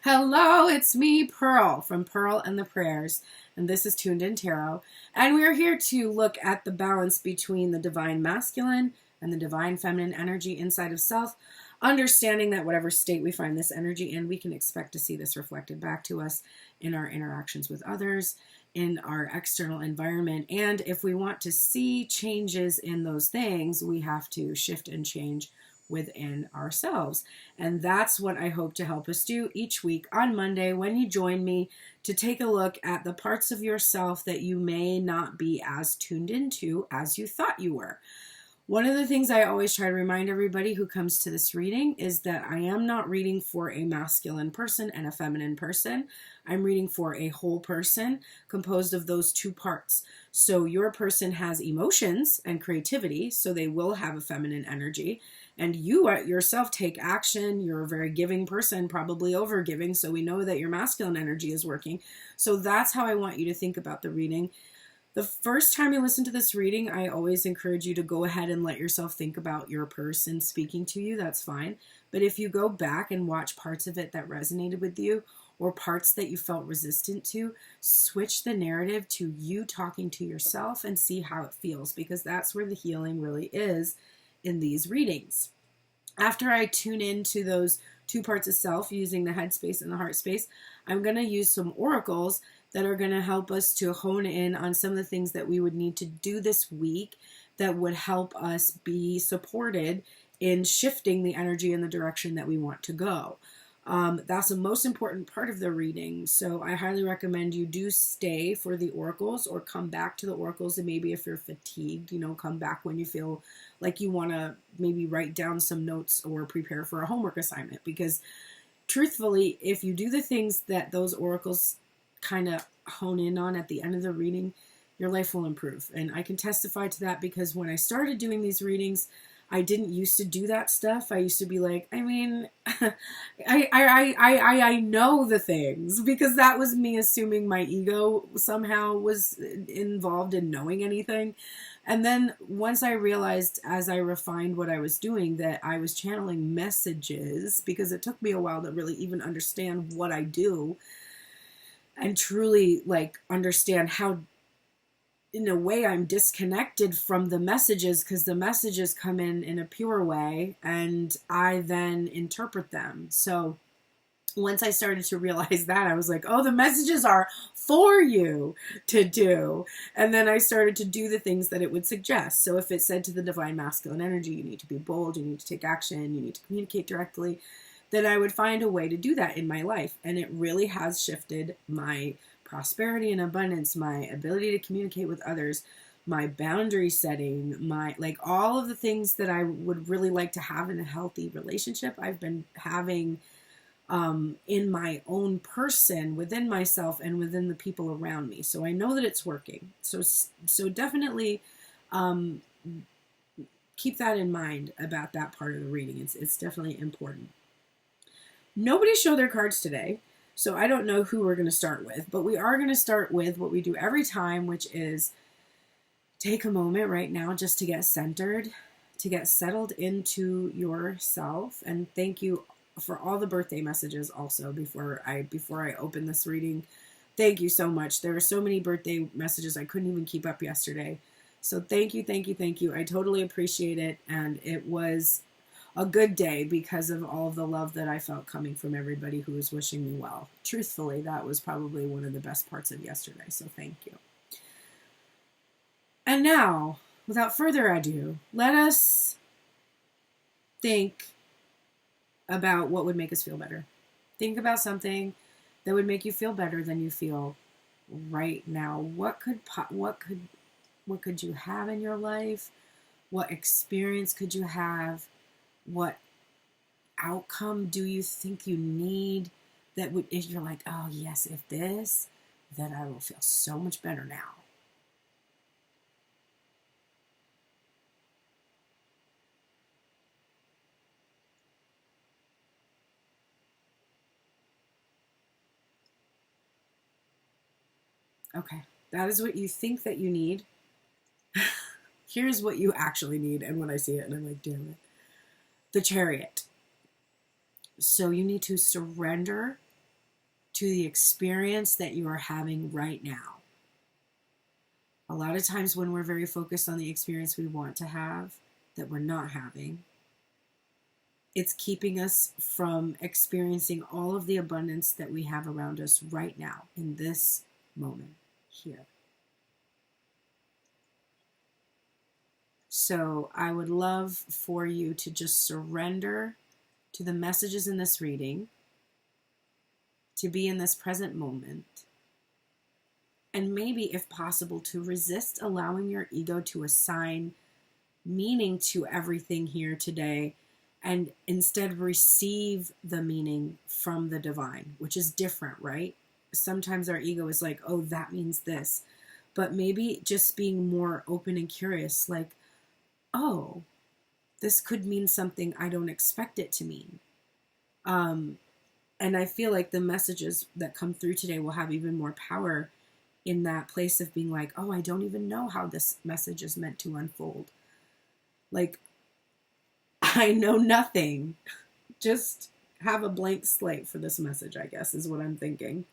Hello, it's me, Pearl, from Pearl and the Prayers, and this is Tuned In Tarot, and we are here to look at the balance between the divine masculine and the divine feminine energy inside of self, understanding that whatever state we find this energy in, we can expect to see this reflected back to us in our interactions with others, in our external environment, and if we want to see changes in those things, we have to shift and change within ourselves. And that's what I hope to help us do each week on Monday when you join me to take a look at the parts of yourself that you may not be as tuned into as you thought you were. One of the things I always try to remind everybody who comes to this reading is that I am not reading for a masculine person and a feminine person. I'm reading for a whole person composed of those two parts. So your person has emotions and creativity, so they will have a feminine energy. And you yourself take action. You're a very giving person, probably over giving. So we know that your masculine energy is working. So that's how I want you to think about the reading. The first time you listen to this reading, I always encourage you to go ahead and let yourself think about your person speaking to you. That's fine. But if you go back and watch parts of it that resonated with you or parts that you felt resistant to, switch the narrative to you talking to yourself and see how it feels, because that's where the healing really is in these readings. After I tune into those two parts of self using the head space and the heart space, I'm going to use some oracles that are going to help us to hone in on some of the things that we would need to do this week that would help us be supported in shifting the energy in the direction that we want to go. That's the most important part of the reading. So I highly recommend you do stay for the oracles or come back to the oracles. And maybe if you're fatigued, come back when you feel like you want to maybe write down some notes or prepare for a homework assignment. Because truthfully, if you do the things that those oracles kind of hone in on at the end of the reading, your life will improve. And I can testify to that because when I started doing these readings, I didn't used to do that stuff. I used to be like, I know the things, because that was me assuming my ego somehow was involved in knowing anything. And then once I realized, as I refined what I was doing, that I was channeling messages, because it took me a while to really even understand what I do and truly understand how, in a way, I'm disconnected from the messages, because the messages come in a pure way and I then interpret them. So once I started to realize that, I was like, oh, the messages are for you to do. And then I started to do the things that it would suggest. So if it said to the divine masculine energy, you need to be bold, you need to take action, you need to communicate directly, then I would find a way to do that in my life. And it really has shifted my prosperity and abundance, my ability to communicate with others, my boundary setting, my all of the things that I would really like to have in a healthy relationship, I've been having in my own person, within myself and within the people around me. So I know that it's working. So definitely keep that in mind about that part of the reading. It's definitely important. Nobody showed their cards today, so I don't know who we're going to start with, but we are going to start with what we do every time, which is take a moment right now just to get centered, to get settled into yourself. And thank you for all the birthday messages also before I open this reading. Thank you so much. There were so many birthday messages I couldn't even keep up yesterday. So thank you, thank you, thank you. I totally appreciate it, and it was a good day because of all of the love that I felt coming from everybody who was wishing me well. Truthfully, that was probably one of the best parts of yesterday, so thank you. And now, without further ado, let us think about what would make us feel better. Think about something that would make you feel better than you feel right now. What could you have in your life? What experience could you have? What outcome do you think you need that would, if you're like, oh yes, if this, then I will feel so much better now. Okay, that is what you think that you need. Here's what you actually need, and when I see it, and I'm like, damn it. The Chariot. So you need to surrender to the experience that you are having right now. A lot of times when we're very focused on the experience we want to have that we're not having, it's keeping us from experiencing all of the abundance that we have around us right now in this moment here. So I would love for you to just surrender to the messages in this reading, to be in this present moment, and maybe, if possible, to resist allowing your ego to assign meaning to everything here today, and instead receive the meaning from the divine, which is different, right? Sometimes our ego is like, oh, that means this. But maybe just being more open and curious, like, oh, this could mean something I don't expect it to mean. And I feel like the messages that come through today will have even more power in that place of being like, oh, I don't even know how this message is meant to unfold. Like, I know nothing. Just have a blank slate for this message, I guess, is what I'm thinking.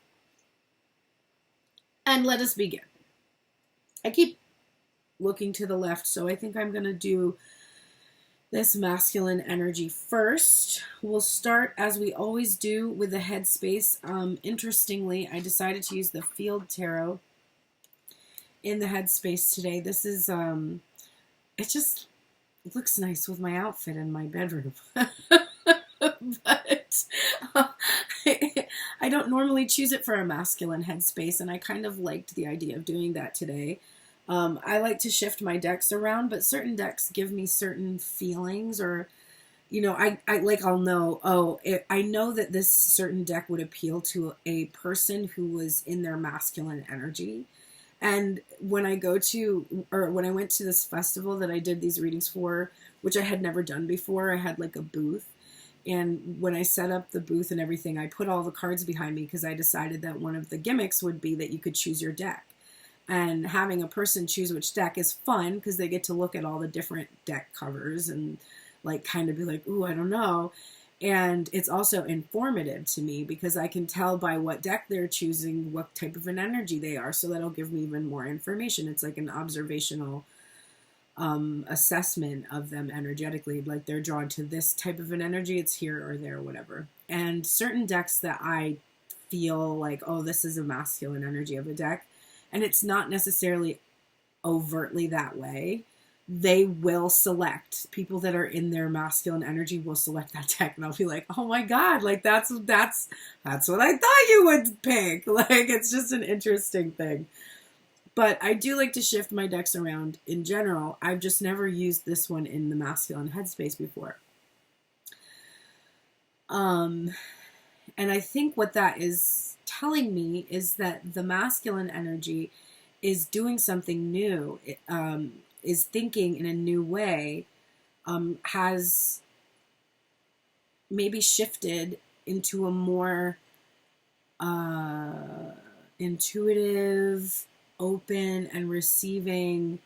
And let us begin. I keep looking to the left, so I think I'm going to do this masculine energy first. We'll start, as we always do, with the headspace. Interestingly, I decided to use the Field Tarot in the headspace today. This is, it just looks nice with my outfit in my bedroom. But I don't normally choose it for a masculine headspace, and I kind of liked the idea of doing that today. I like to shift my decks around, but certain decks give me certain feelings, or, you know, I'll know, I know that this certain deck would appeal to a person who was in their masculine energy. And when I went to this festival that I did these readings for, which I had never done before, I had like a booth. And when I set up the booth and everything, I put all the cards behind me because I decided that one of the gimmicks would be that you could choose your deck. And having a person choose which deck is fun because they get to look at all the different deck covers and like kind of be like, ooh, I don't know. And it's also informative to me because I can tell by what deck they're choosing what type of an energy they are. So that'll give me even more information. It's like an observational assessment of them energetically. Like they're drawn to this type of an energy, it's here or there, or whatever. And certain decks that I feel like, oh, this is a masculine energy of a deck, and it's not necessarily overtly that way, they will select people that are in their masculine energy will select that deck, and I'll be like, oh my god, like that's what I thought you would pick. Like, it's just an interesting thing. But I do like to shift my decks around in general. I've just never used this one in the masculine headspace before. And I think what that is telling me is that the masculine energy is doing something new, is thinking in a new way, has maybe shifted into a more intuitive, open, and receiving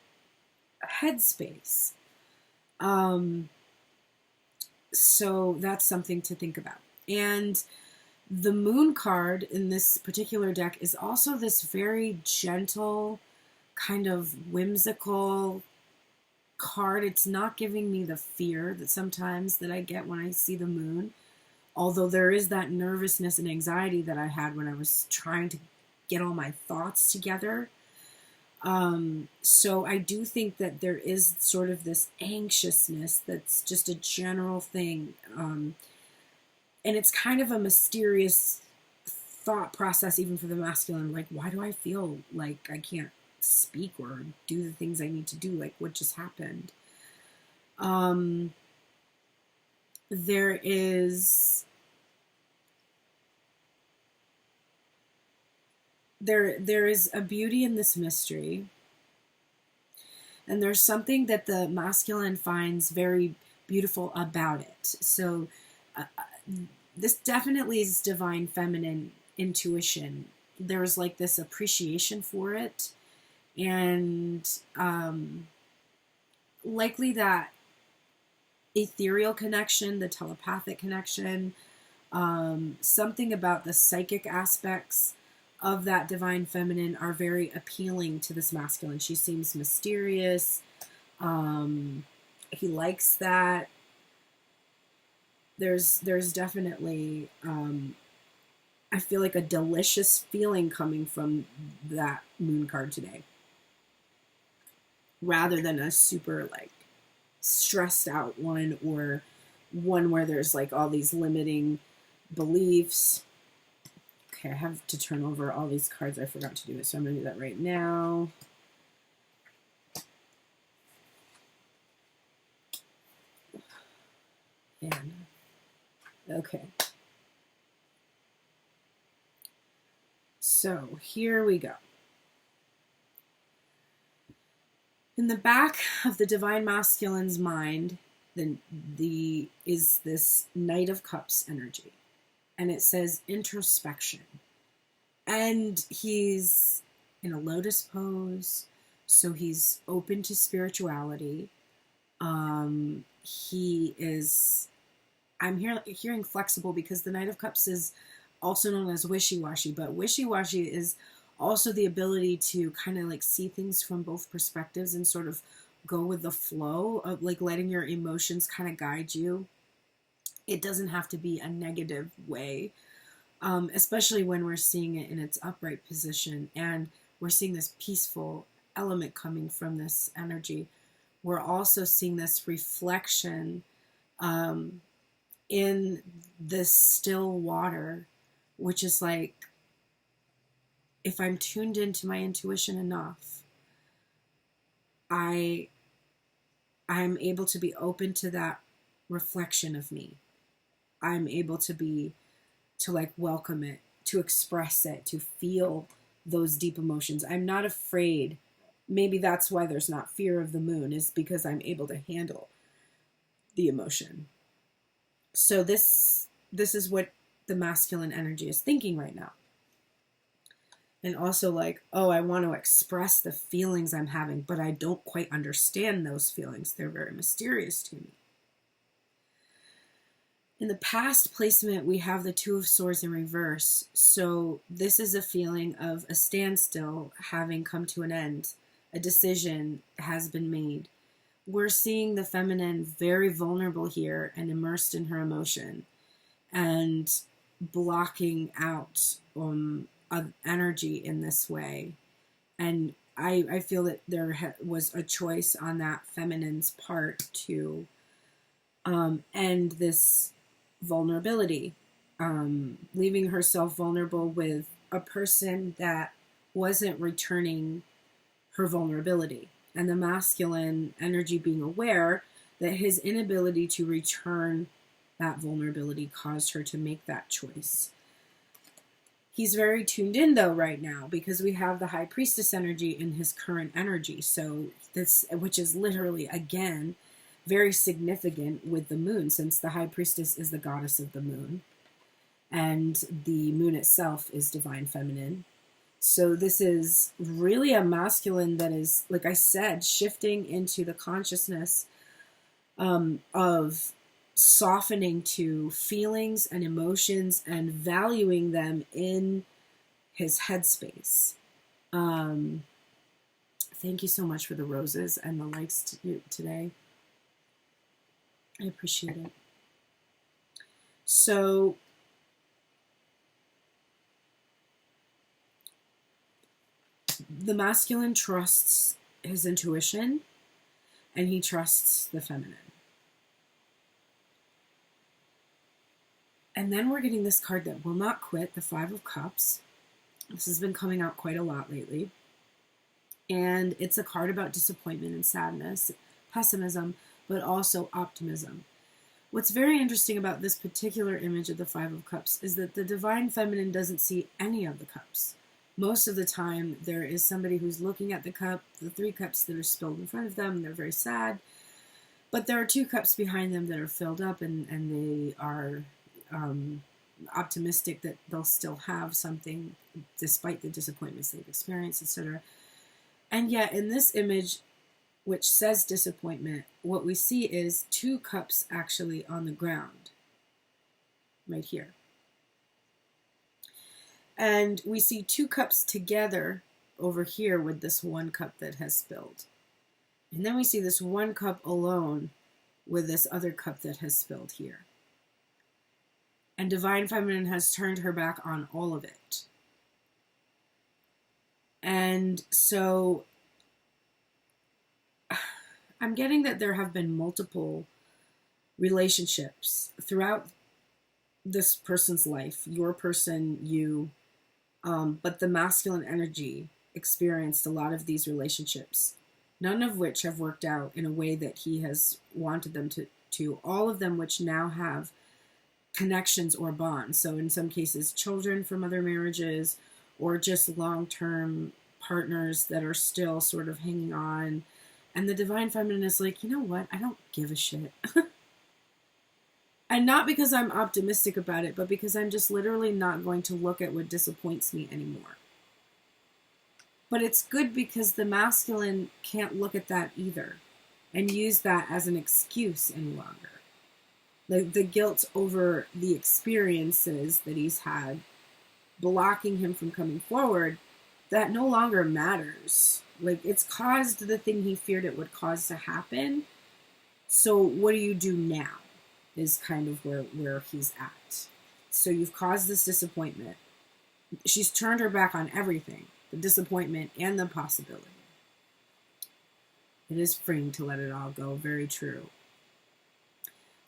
headspace. So that's something to think about. And the moon card in this particular deck is also this very gentle, kind of whimsical card. It's not giving me the fear that sometimes that I get when I see the moon. Although there is that nervousness and anxiety that I had when I was trying to get all my thoughts together. So I do think that there is sort of this anxiousness that's just a general thing. And it's kind of a mysterious thought process, even for the masculine. Like, why do I feel like I can't speak or do the things I need to do? Like, what just happened? There is a beauty in this mystery, and there's something that the masculine finds very beautiful about it. So this definitely is divine feminine intuition. There's like this appreciation for it, and likely that ethereal connection, the telepathic connection, Something about the psychic aspects of that divine feminine are very appealing to this masculine. She seems mysterious. He likes that. There's definitely, I feel like a delicious feeling coming from that moon card today, rather than a super like stressed out one, or one where there's like all these limiting beliefs. Okay, I have to turn over all these cards. I forgot to do it, so I'm going to do that right now. And, okay. So here we go. In the back of the divine masculine's mind, is this Knight of Cups energy. And it says introspection. And he's in a lotus pose, so he's open to spirituality. He is, I'm hearing flexible, because the Knight of Cups is also known as wishy-washy, but wishy-washy is also the ability to kind of like see things from both perspectives and sort of go with the flow of like letting your emotions kind of guide you. It doesn't have to be a negative way, especially when we're seeing it in its upright position and we're seeing this peaceful element coming from this energy. We're also seeing this reflection in this still water, which is like, if I'm tuned into my intuition enough, I'm able to be open to that reflection of me. I'm able to like welcome it, to express it, to feel those deep emotions. I'm not afraid. Maybe that's why there's not fear of the moon, is because I'm able to handle the emotion. So this is what the masculine energy is thinking right now. And also like, oh, I want to express the feelings I'm having, but I don't quite understand those feelings. They're very mysterious to me. In the past placement, we have the Two of Swords in reverse. So this is a feeling of a standstill having come to an end. A decision has been made. We're seeing the feminine very vulnerable here and immersed in her emotion and blocking out of energy in this way. And I feel that there was a choice on that feminine's part to end this vulnerability, leaving herself vulnerable with a person that wasn't returning her vulnerability, and the masculine energy being aware that his inability to return that vulnerability caused her to make that choice. He's very tuned in though right now, because we have the High Priestess energy in his current energy. So this, which is literally again very significant with the moon, since the High Priestess is the goddess of the moon and the moon itself is divine feminine. So this is really a masculine that is, like I said, shifting into the consciousness of softening to feelings and emotions and valuing them in his headspace. Thank you so much for the roses and the likes today. I appreciate it. So the masculine trusts his intuition and he trusts the feminine. And then we're getting this card that will not quit, the Five of Cups. This has been coming out quite a lot lately. And it's a card about disappointment and sadness, pessimism, but also optimism. What's very interesting about this particular image of the Five of Cups is that the divine feminine doesn't see any of the cups. Most of the time, there is somebody who's looking at the cup, the three cups that are spilled in front of them, and they're very sad. But there are two cups behind them that are filled up, and they are optimistic that they'll still have something despite the disappointments they've experienced, etc. And yet, in this image, which says disappointment, what we see is two cups actually on the ground, right here. And we see 2 cups together over here with this 1 cup that has spilled. And then we see this 1 cup alone with this other cup that has spilled here. And Divine Feminine has turned her back on all of it. And so I'm getting that there have been multiple relationships throughout this person's life, your person, you, but the masculine energy experienced a lot of these relationships, none of which have worked out in a way that he has wanted them to, all of them which now have connections or bonds. So in some cases, children from other marriages, or just long-term partners that are still sort of hanging on. And the Divine Feminine is like, you know what? I don't give a shit. And not because I'm optimistic about it, but because I'm just literally not going to look at what disappoints me anymore. But it's good because the masculine can't look at that either and use that as an excuse any longer. The guilt over the experiences that he's had blocking him from coming forward, that no longer matters. Like, it's caused the thing he feared it would cause to happen. So what do you do now is kind of where he's at. So you've caused this disappointment. She's turned her back on everything, the disappointment and the possibility. It is freeing to let it all go. Very true.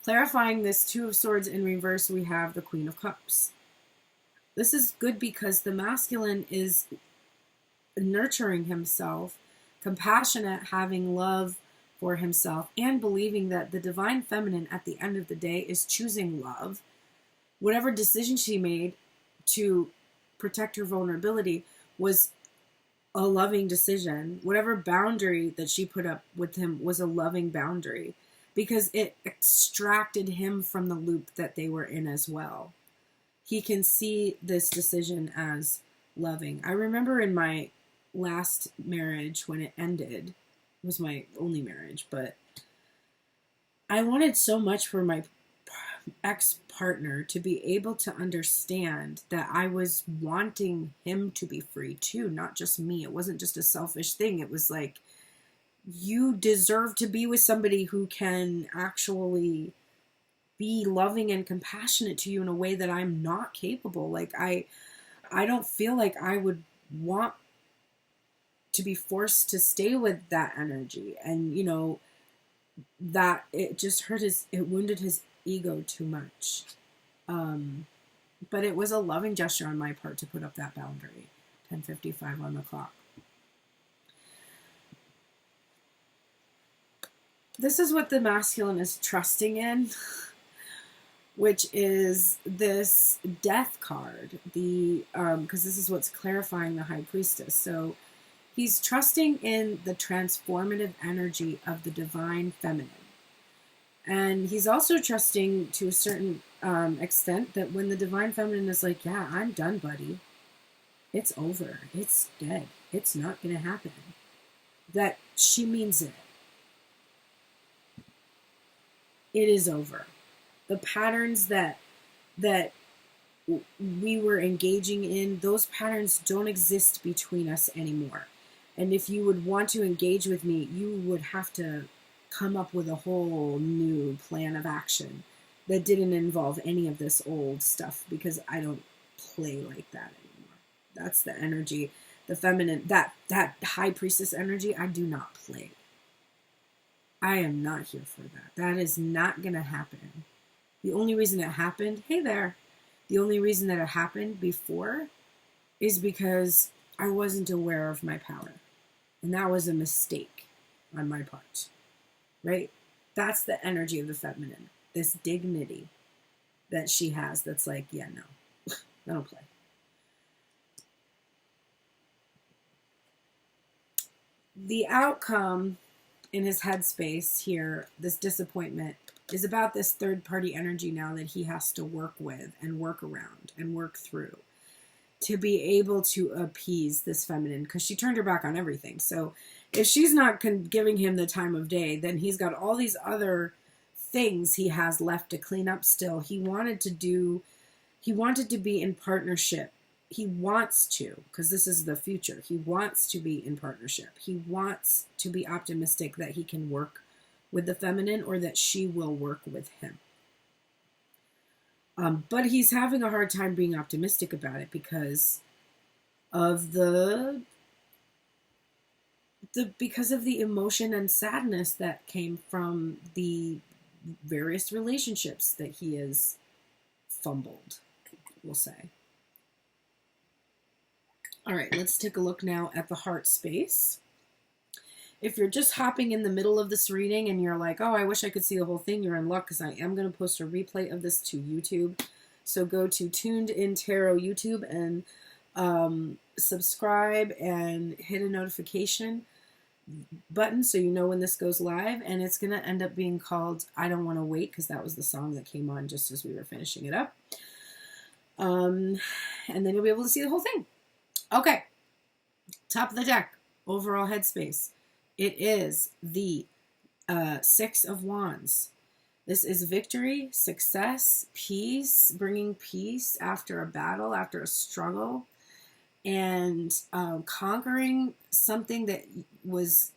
Clarifying this 2 of Swords in reverse, we have the Queen of Cups. This is good because the masculine is nurturing himself, compassionate, having love for himself, and believing that the Divine Feminine at the end of the day is choosing love. Whatever decision she made to protect her vulnerability was a loving decision. Whatever boundary that she put up with him was a loving boundary, because it extracted him from the loop that they were in as well. He can see this decision as loving. I remember in my last marriage when it ended, it was my only marriage, but I wanted so much for my ex-partner to be able to understand that I was wanting him to be free too, not just me. It wasn't just a selfish thing. It was like, you deserve to be with somebody who can actually be loving and compassionate to you in a way that I'm not capable. Like, I don't feel like I would want to be forced to stay with that energy. And, you know, that it just it wounded his ego too much. But it was a loving gesture on my part to put up that boundary. 10:55 on the clock. This is what the masculine is trusting in, which is this death card. Because this is what's clarifying the High Priestess. So he's trusting in the transformative energy of the Divine Feminine. And he's also trusting to a certain extent that when the Divine Feminine is like, yeah, I'm done, buddy. It's over. It's dead. It's not going to happen. That she means it. It is over. The patterns that we were engaging in, those patterns don't exist between us anymore. And if you would want to engage with me, you would have to come up with a whole new plan of action that didn't involve any of this old stuff, because I don't play like that anymore. That's the energy, the feminine, that High Priestess energy, I do not play. I am not here for that. That is not going to happen. The only reason it happened, hey there, the only reason that it happened before is because I wasn't aware of my power. And that was a mistake on my part, right? That's the energy of the feminine, this dignity that she has that's like, yeah, no, I don't play. The outcome in his headspace here, this disappointment, is about this third-party energy now that he has to work with and work around and work through to be able to appease this feminine, because she turned her back on everything. So if she's not giving him the time of day, then he's got all these other things he has left to clean up still. He wanted to be in partnership he wants to, because this is the future. He wants to be in partnership. He wants to be optimistic that he can work with the feminine, or that she will work with him. But he's having a hard time being optimistic about it because of the emotion and sadness that came from the various relationships that he has fumbled, we'll say. All right, let's take a look now at the heart space. If you're just hopping in the middle of this reading and you're like, oh, I wish I could see the whole thing, you're in luck, because I am going to post a replay of this to YouTube. So go to Tuned In Tarot YouTube and subscribe and hit a notification button so you know when this goes live. And it's going to end up being called I Don't Want to Wait, because that was the song that came on just as we were finishing it up. And then you'll be able to see the whole thing. Okay, top of the deck, overall headspace. It is the Six of Wands. This is victory, success, peace, bringing peace after a battle, after a struggle, and conquering something that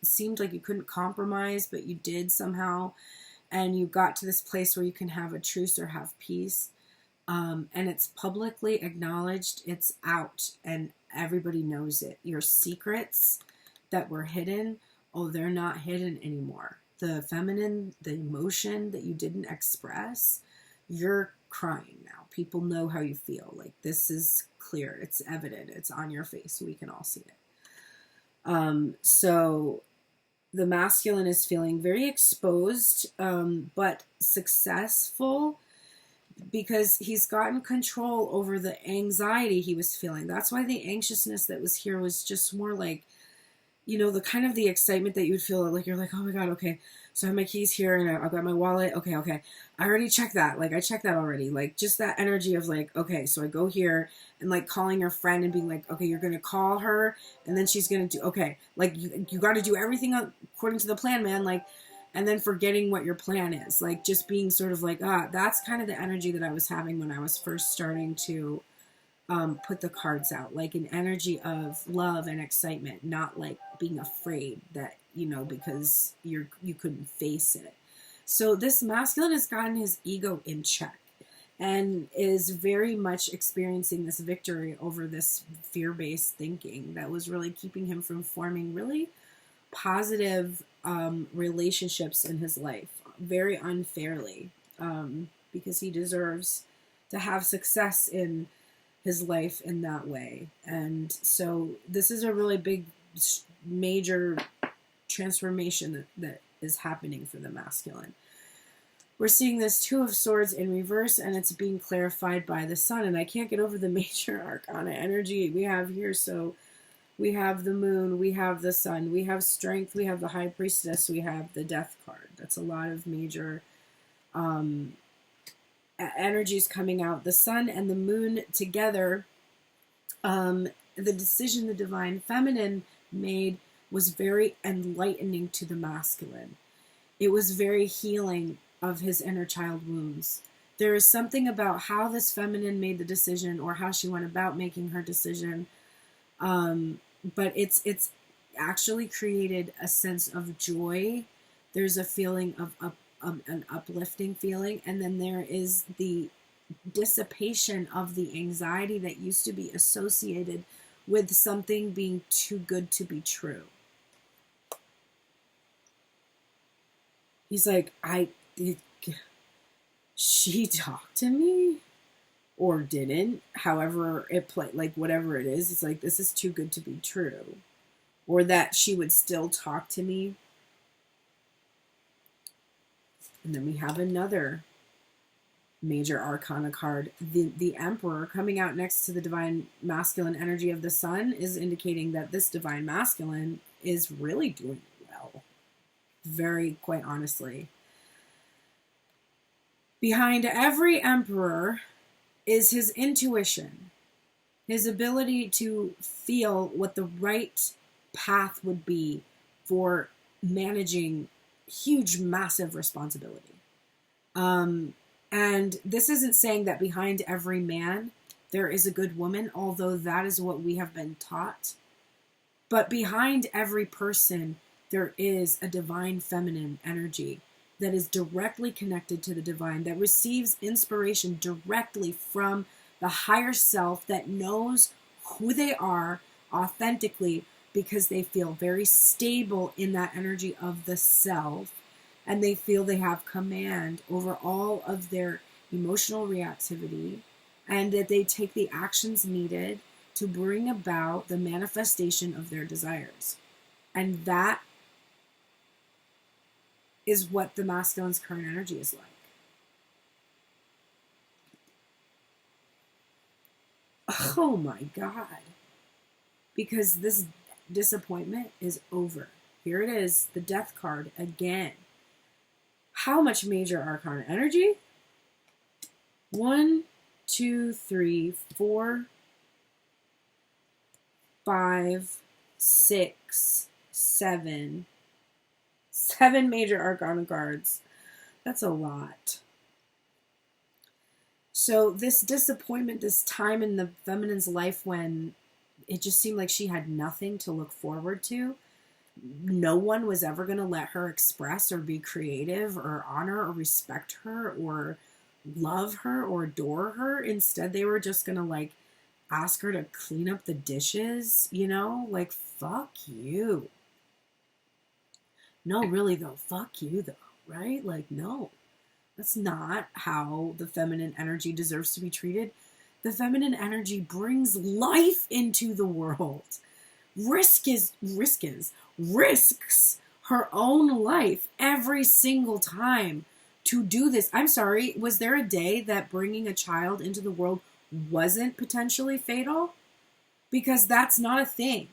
seemed like you couldn't compromise, but you did somehow, and you got to this place where you can have a truce or have peace, and it's publicly acknowledged, it's out, and everybody knows it. Your secrets that were hidden, oh, they're not hidden anymore. The feminine, the emotion that you didn't express, you're crying now. People know how you feel. Like, this is clear. It's evident. It's on your face. We can all see it. So the masculine is feeling very exposed, but successful, because he's gotten control over the anxiety he was feeling. That's why the anxiousness that was here was just more like, you know, the kind of the excitement that you would feel, like you're like, oh my God, okay, so I have my keys here and I've got my wallet. Okay, I already checked that. Like, I checked that already. Like, just that energy of like, okay, so I go here and like calling your friend and being like, okay, you're going to call her and then she's going to do, okay, like you got to do everything according to the plan, man. Like, and then forgetting what your plan is. Like, just being sort of like, that's kind of the energy that I was having when I was first starting to put the cards out, like an energy of love and excitement, not like being afraid that, you know, because you couldn't face it. So this masculine has gotten his ego in check and is very much experiencing this victory over this fear-based thinking that was really keeping him from forming really positive relationships in his life, very unfairly, because he deserves to have success in his life in that way. And so this is a really big, major transformation that is happening for the masculine. We're seeing this Two of Swords in reverse, and it's being clarified by the Sun. And I can't get over the major arcana energy we have here. So we have the Moon, we have the Sun, we have Strength, we have the High Priestess, we have the Death card. That's a lot of major energies coming out. The Sun and the Moon together, the decision the Divine Feminine made was very enlightening to the masculine. It was very healing of his inner child wounds. There is something about how this feminine made the decision, or how she went about making her decision, but it's actually created a sense of joy. There's a feeling of an uplifting feeling, and then there is the dissipation of the anxiety that used to be associated with something being too good to be true. He's like, she talked to me or didn't, however it played, like whatever it is, it's like, this is too good to be true, or that she would still talk to me. And then we have another major arcana card. The Emperor coming out next to the divine masculine energy of the Sun is indicating that this divine masculine is really doing well. Very, quite honestly. Behind every Emperor is his intuition, his ability to feel what the right path would be for managing huge, massive responsibility. And this isn't saying that behind every man there is a good woman, although that is what we have been taught. But behind every person, there is a divine feminine energy that is directly connected to the divine, that receives inspiration directly from the higher self, that knows who they are authentically because they feel very stable in that energy of the self, and they feel they have command over all of their emotional reactivity, and that they take the actions needed to bring about the manifestation of their desires. And that is what the masculine's current energy is like. Oh my God. Because this disappointment is over. Here it is, the death card again. How much major arcana energy? 1, 2, 3, 4, 5, 6, 7. 7 major arcana cards. That's a lot. So this disappointment, this time in the feminine's life when it just seemed like she had nothing to look forward to. No one was ever going to let her express or be creative or honor or respect her or love her or adore her. Instead, they were just going to like ask her to clean up the dishes, you know, like, fuck you. No, really though, fuck you though, right? Like, no, that's not how the feminine energy deserves to be treated. The feminine energy brings life into the world. Risks her own life every single time to do this. I'm sorry, was there a day that bringing a child into the world wasn't potentially fatal? Because that's not a thing.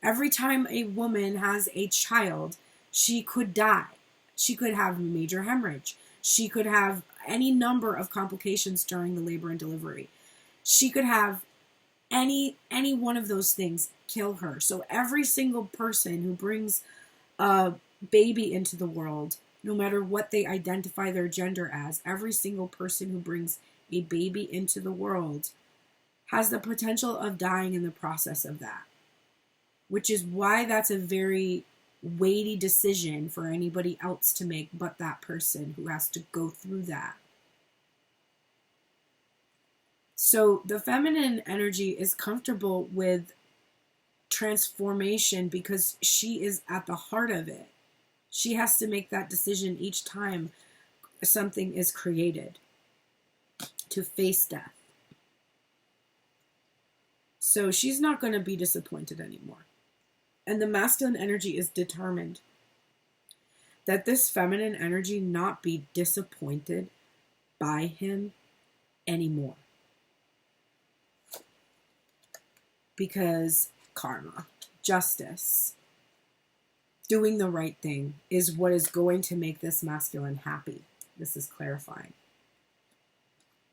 Every time a woman has a child, she could die. She could have major hemorrhage. She could have any number of complications during the labor and delivery. She could have any one of those things kill her. So every single person who brings a baby into the world, no matter what they identify their gender as, every single person who brings a baby into the world has the potential of dying in the process of that. Which is why that's a very weighty decision for anybody else to make but that person who has to go through that. So the feminine energy is comfortable with transformation because she is at the heart of it. She has to make that decision each time something is created to face death. So she's not going to be disappointed anymore. And the masculine energy is determined that this feminine energy not be disappointed by him anymore. Because karma, justice, doing the right thing is what is going to make this masculine happy. This is clarifying.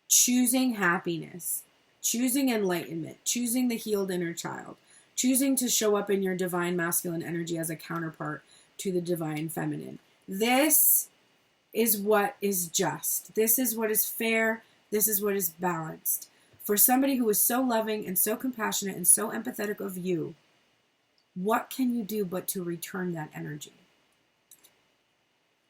Choosing happiness, choosing enlightenment, choosing the healed inner child, choosing to show up in your divine masculine energy as a counterpart to the divine feminine. This is what is just. This is what is fair. This is what is balanced. For somebody who is so loving and so compassionate and so empathetic of you, what can you do but to return that energy?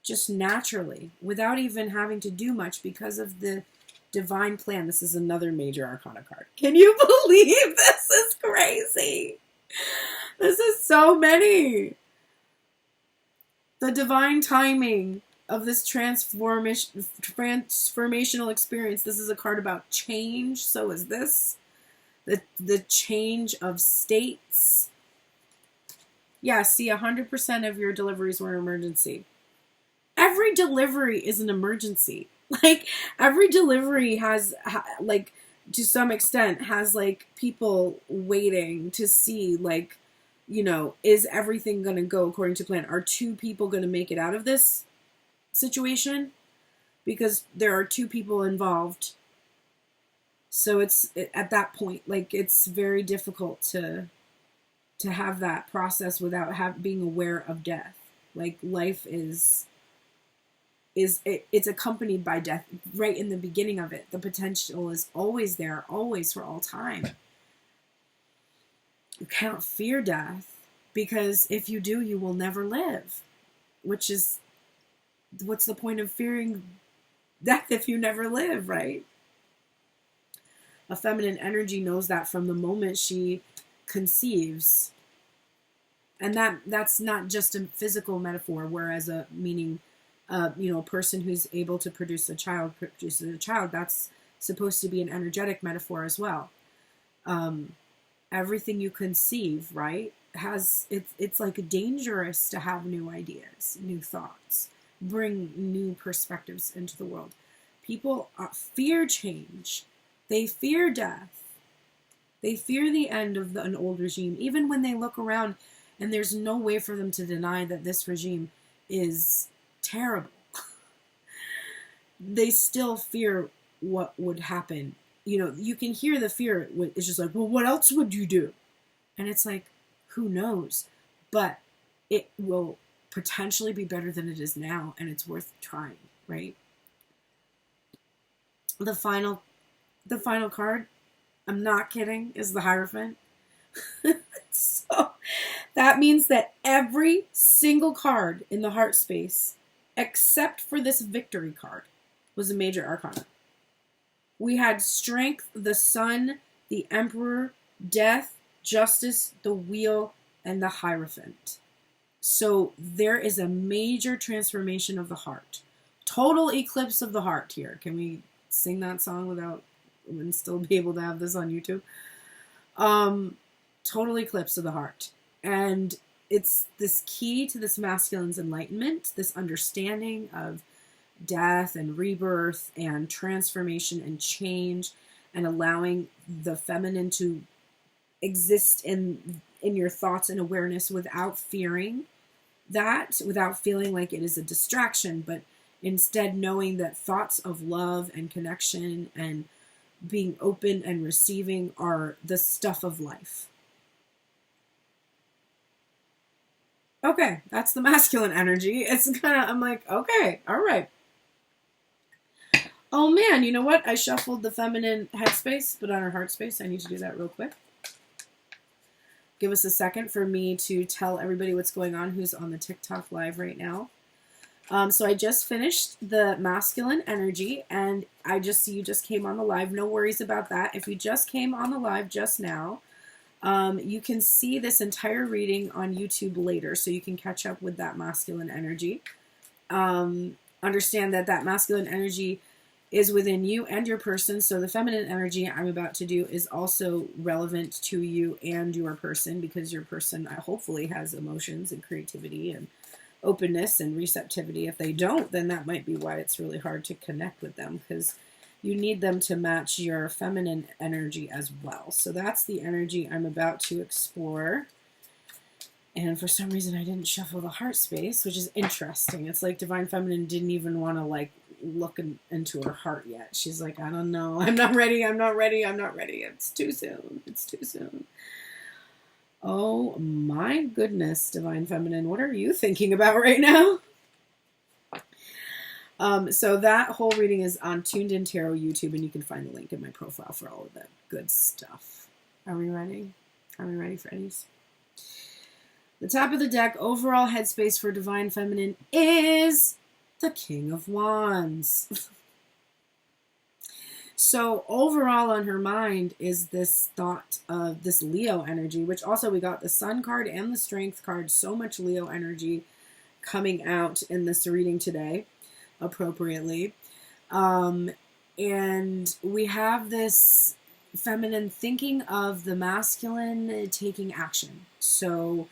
Just naturally, without even having to do much because of the divine plan. This is another major arcana card. Can you believe this is crazy? This is so many. The divine timing of this transformational experience. This is a card about change. So is this. The change of states. Yeah, see, 100% of your deliveries were an emergency. Every delivery is an emergency. Like, every delivery has, like, to some extent, has, like, people waiting to see, like, you know, is everything going to go according to plan? Are 2 people going to make it out of this situation? Because there are 2 people involved. So it's, at that point, like, it's very difficult to have that process without being aware of death. Like, life is it's accompanied by death right in the beginning of it. The potential is always there, always, for all time. You can't fear death, because if you do, you will never live. Which is, what's the point of fearing death if you never live, right? A feminine energy knows that from the moment she conceives. And that's not just a physical metaphor, whereas a meaning, a person who's able to produces a child, that's supposed to be an energetic metaphor as well. Everything you conceive, right, it's like dangerous to have new ideas, new thoughts, bring new perspectives into the world. People fear change. They fear death. They fear the end of an old regime, even when they look around and there's no way for them to deny that this regime is terrible. They still fear what would happen. You can hear the fear. It's just like, well, what else would you do? And it's like, who knows? But it will potentially be better than it is now, and it's worth trying, right? The final card, I'm not kidding, is the Hierophant. So that means that every single card in the heart space, except for this victory card, was a major arcana. We had Strength, the Sun, the Emperor, Death, Justice, the Wheel, and the Hierophant. So there is a major transformation of the heart. Total eclipse of the heart here. Can we sing that song without and still be able to have this on YouTube? Total eclipse of the heart. And it's this key to this masculine's enlightenment, this understanding of death and rebirth and transformation and change, and allowing the feminine to exist in your thoughts and awareness without fearing that, without feeling like it is a distraction, but instead knowing that thoughts of love and connection and being open and receiving are the stuff of life. Okay, that's the masculine energy. It's kind of, I'm like, okay, all right. Oh man, you know what? I shuffled the feminine headspace, but on her heart space, I need to do that real quick. Give us a second for me to tell everybody what's going on who's on the TikTok live right now. So I just finished the masculine energy, and I just see you just came on the live. No worries about that. If you just came on the live just now, you can see this entire reading on YouTube later, so you can catch up with that masculine energy. Understand that masculine energy is within you and your person, so the feminine energy I'm about to do is also relevant to you and your person, because your person hopefully has emotions and creativity and openness and receptivity. If they don't, then that might be why it's really hard to connect with them, because you need them to match your feminine energy as well. So that's the energy I'm about to explore. And for some reason I didn't shuffle the heart space, which is interesting. It's like Divine Feminine didn't even want to look into her heart yet. She's like, I don't know. I'm not ready. It's too soon. Oh my goodness, Divine Feminine. What are you thinking about right now? So that whole reading is on Tuned In Tarot YouTube, and you can find the link in my profile for all of that good stuff. Are we ready? Are we ready, Freddies? The top of the deck, overall headspace for Divine Feminine is the King of Wands. So overall on her mind is this thought of this Leo energy, which also we got the Sun card and the Strength card. So much Leo energy coming out in this reading today, appropriately. And we have this feminine thinking of the masculine taking action. So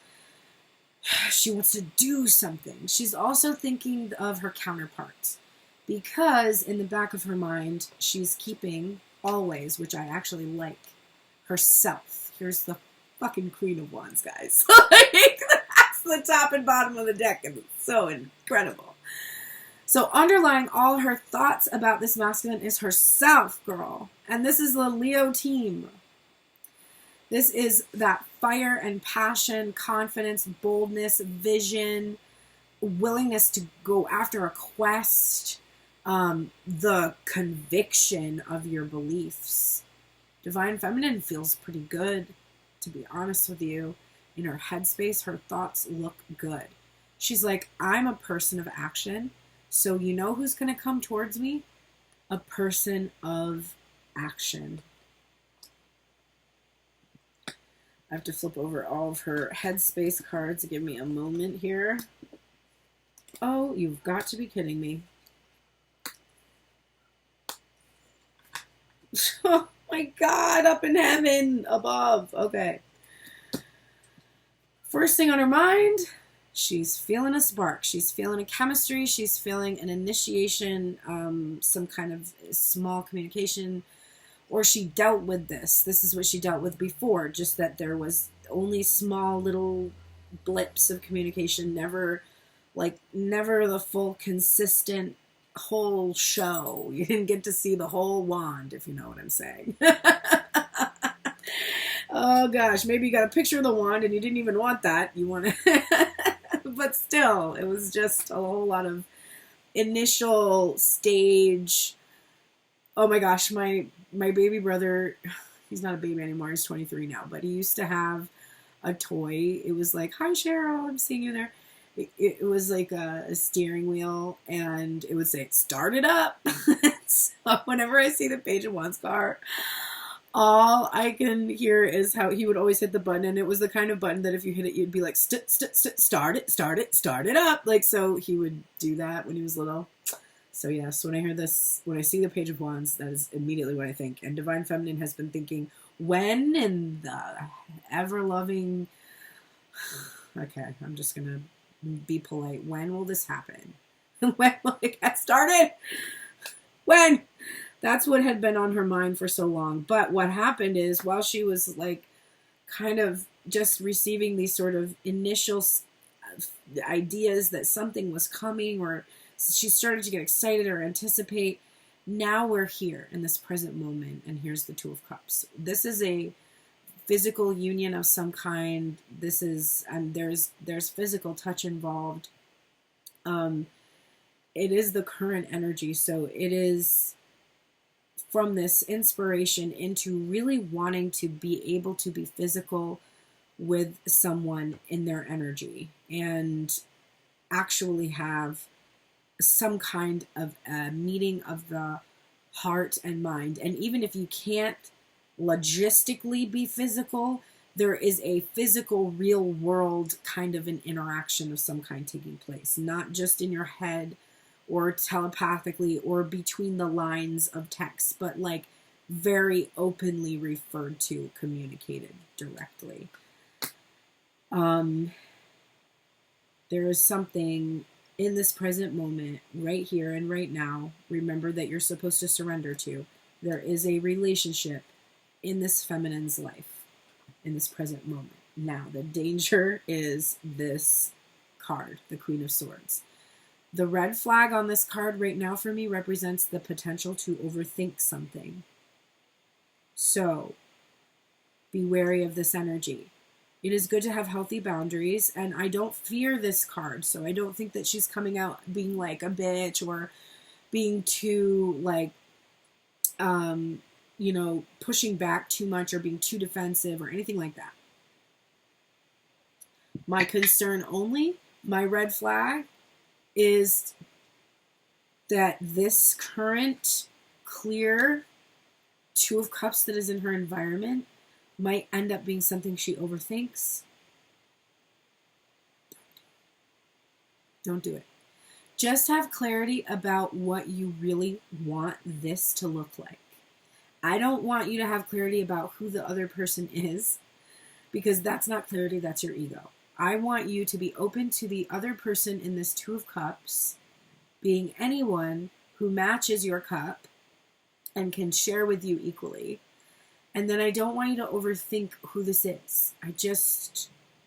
she wants to do something. She's also thinking of her counterpart, because in the back of her mind, she's keeping always, which I actually like, herself. Here's the fucking Queen of Wands, guys. That's the top and bottom of the deck, and it's so incredible. So underlying all her thoughts about this masculine is herself, girl. And this is the Leo team. This is that fire and passion, confidence, boldness, vision, willingness to go after a quest, the conviction of your beliefs. Divine Feminine feels pretty good, to be honest with you. In her headspace, her thoughts look good. She's like, I'm a person of action, so you know who's going to come towards me? A person of action. I have to flip over all of her headspace cards. Give me a moment here. Oh, you've got to be kidding me. Oh my God, up in heaven, above. Okay. First thing on her mind, she's feeling a spark. She's feeling a chemistry. She's feeling an initiation, some kind of small communication, or she dealt with this. This is what she dealt with before, just that there was only small little blips of communication, never the full consistent whole show. You didn't get to see the whole wand, if you know what I'm saying. Oh gosh, maybe you got a picture of the wand and you didn't even want that. You want to, but still, it was just a whole lot of initial stage. Oh my gosh, my baby brother, he's not a baby anymore, he's 23 now, but he used to have a toy. It was like, hi Cheryl, I'm seeing you there. It was like a steering wheel, and it would say, start it up. So whenever I see the Page of Wands card, all I can hear is how he would always hit the button, and it was the kind of button that if you hit it, you'd be like, start it up. Like, so he would do that when he was little. So yes, when I hear this, when I see the Page of Wands, that is immediately what I think. And Divine Feminine has been thinking, when in the ever-loving... Okay, I'm just going to be polite. When will this happen? When will it get started? When? That's what had been on her mind for so long. But what happened is, while she was like kind of just receiving these sort of initial ideas that something was coming, or she started to get excited or anticipate, now we're here in this present moment, and here's the Two of Cups. This is a physical union of some kind. This is, and there's physical touch involved. It is the current energy, so it is from this inspiration into really wanting to be able to be physical with someone in their energy and actually have some kind of a meeting of the heart and mind. And even if you can't logistically be physical, there is a physical, real world kind of an interaction of some kind taking place, not just in your head or telepathically or between the lines of text, but like very openly referred to, communicated directly. There is something in this present moment, right here and right now, remember that you're supposed to surrender to. There is a relationship in this feminine's life, in this present moment. Now, the danger is this card, the Queen of Swords. The red flag on this card right now for me represents the potential to overthink something. So, be wary of this energy. It is good to have healthy boundaries, and I don't fear this card, so I don't think that she's coming out being like a bitch or being too, like, pushing back too much or being too defensive or anything like that. My concern only, my red flag, is that this current clear Two of Cups that is in her environment might end up being something she overthinks. Don't do it. Just have clarity about what you really want this to look like. I don't want you to have clarity about who the other person is, because that's not clarity, that's your ego. I want you to be open to the other person in this Two of Cups being anyone who matches your cup and can share with you equally. And then I don't want you to overthink who this is.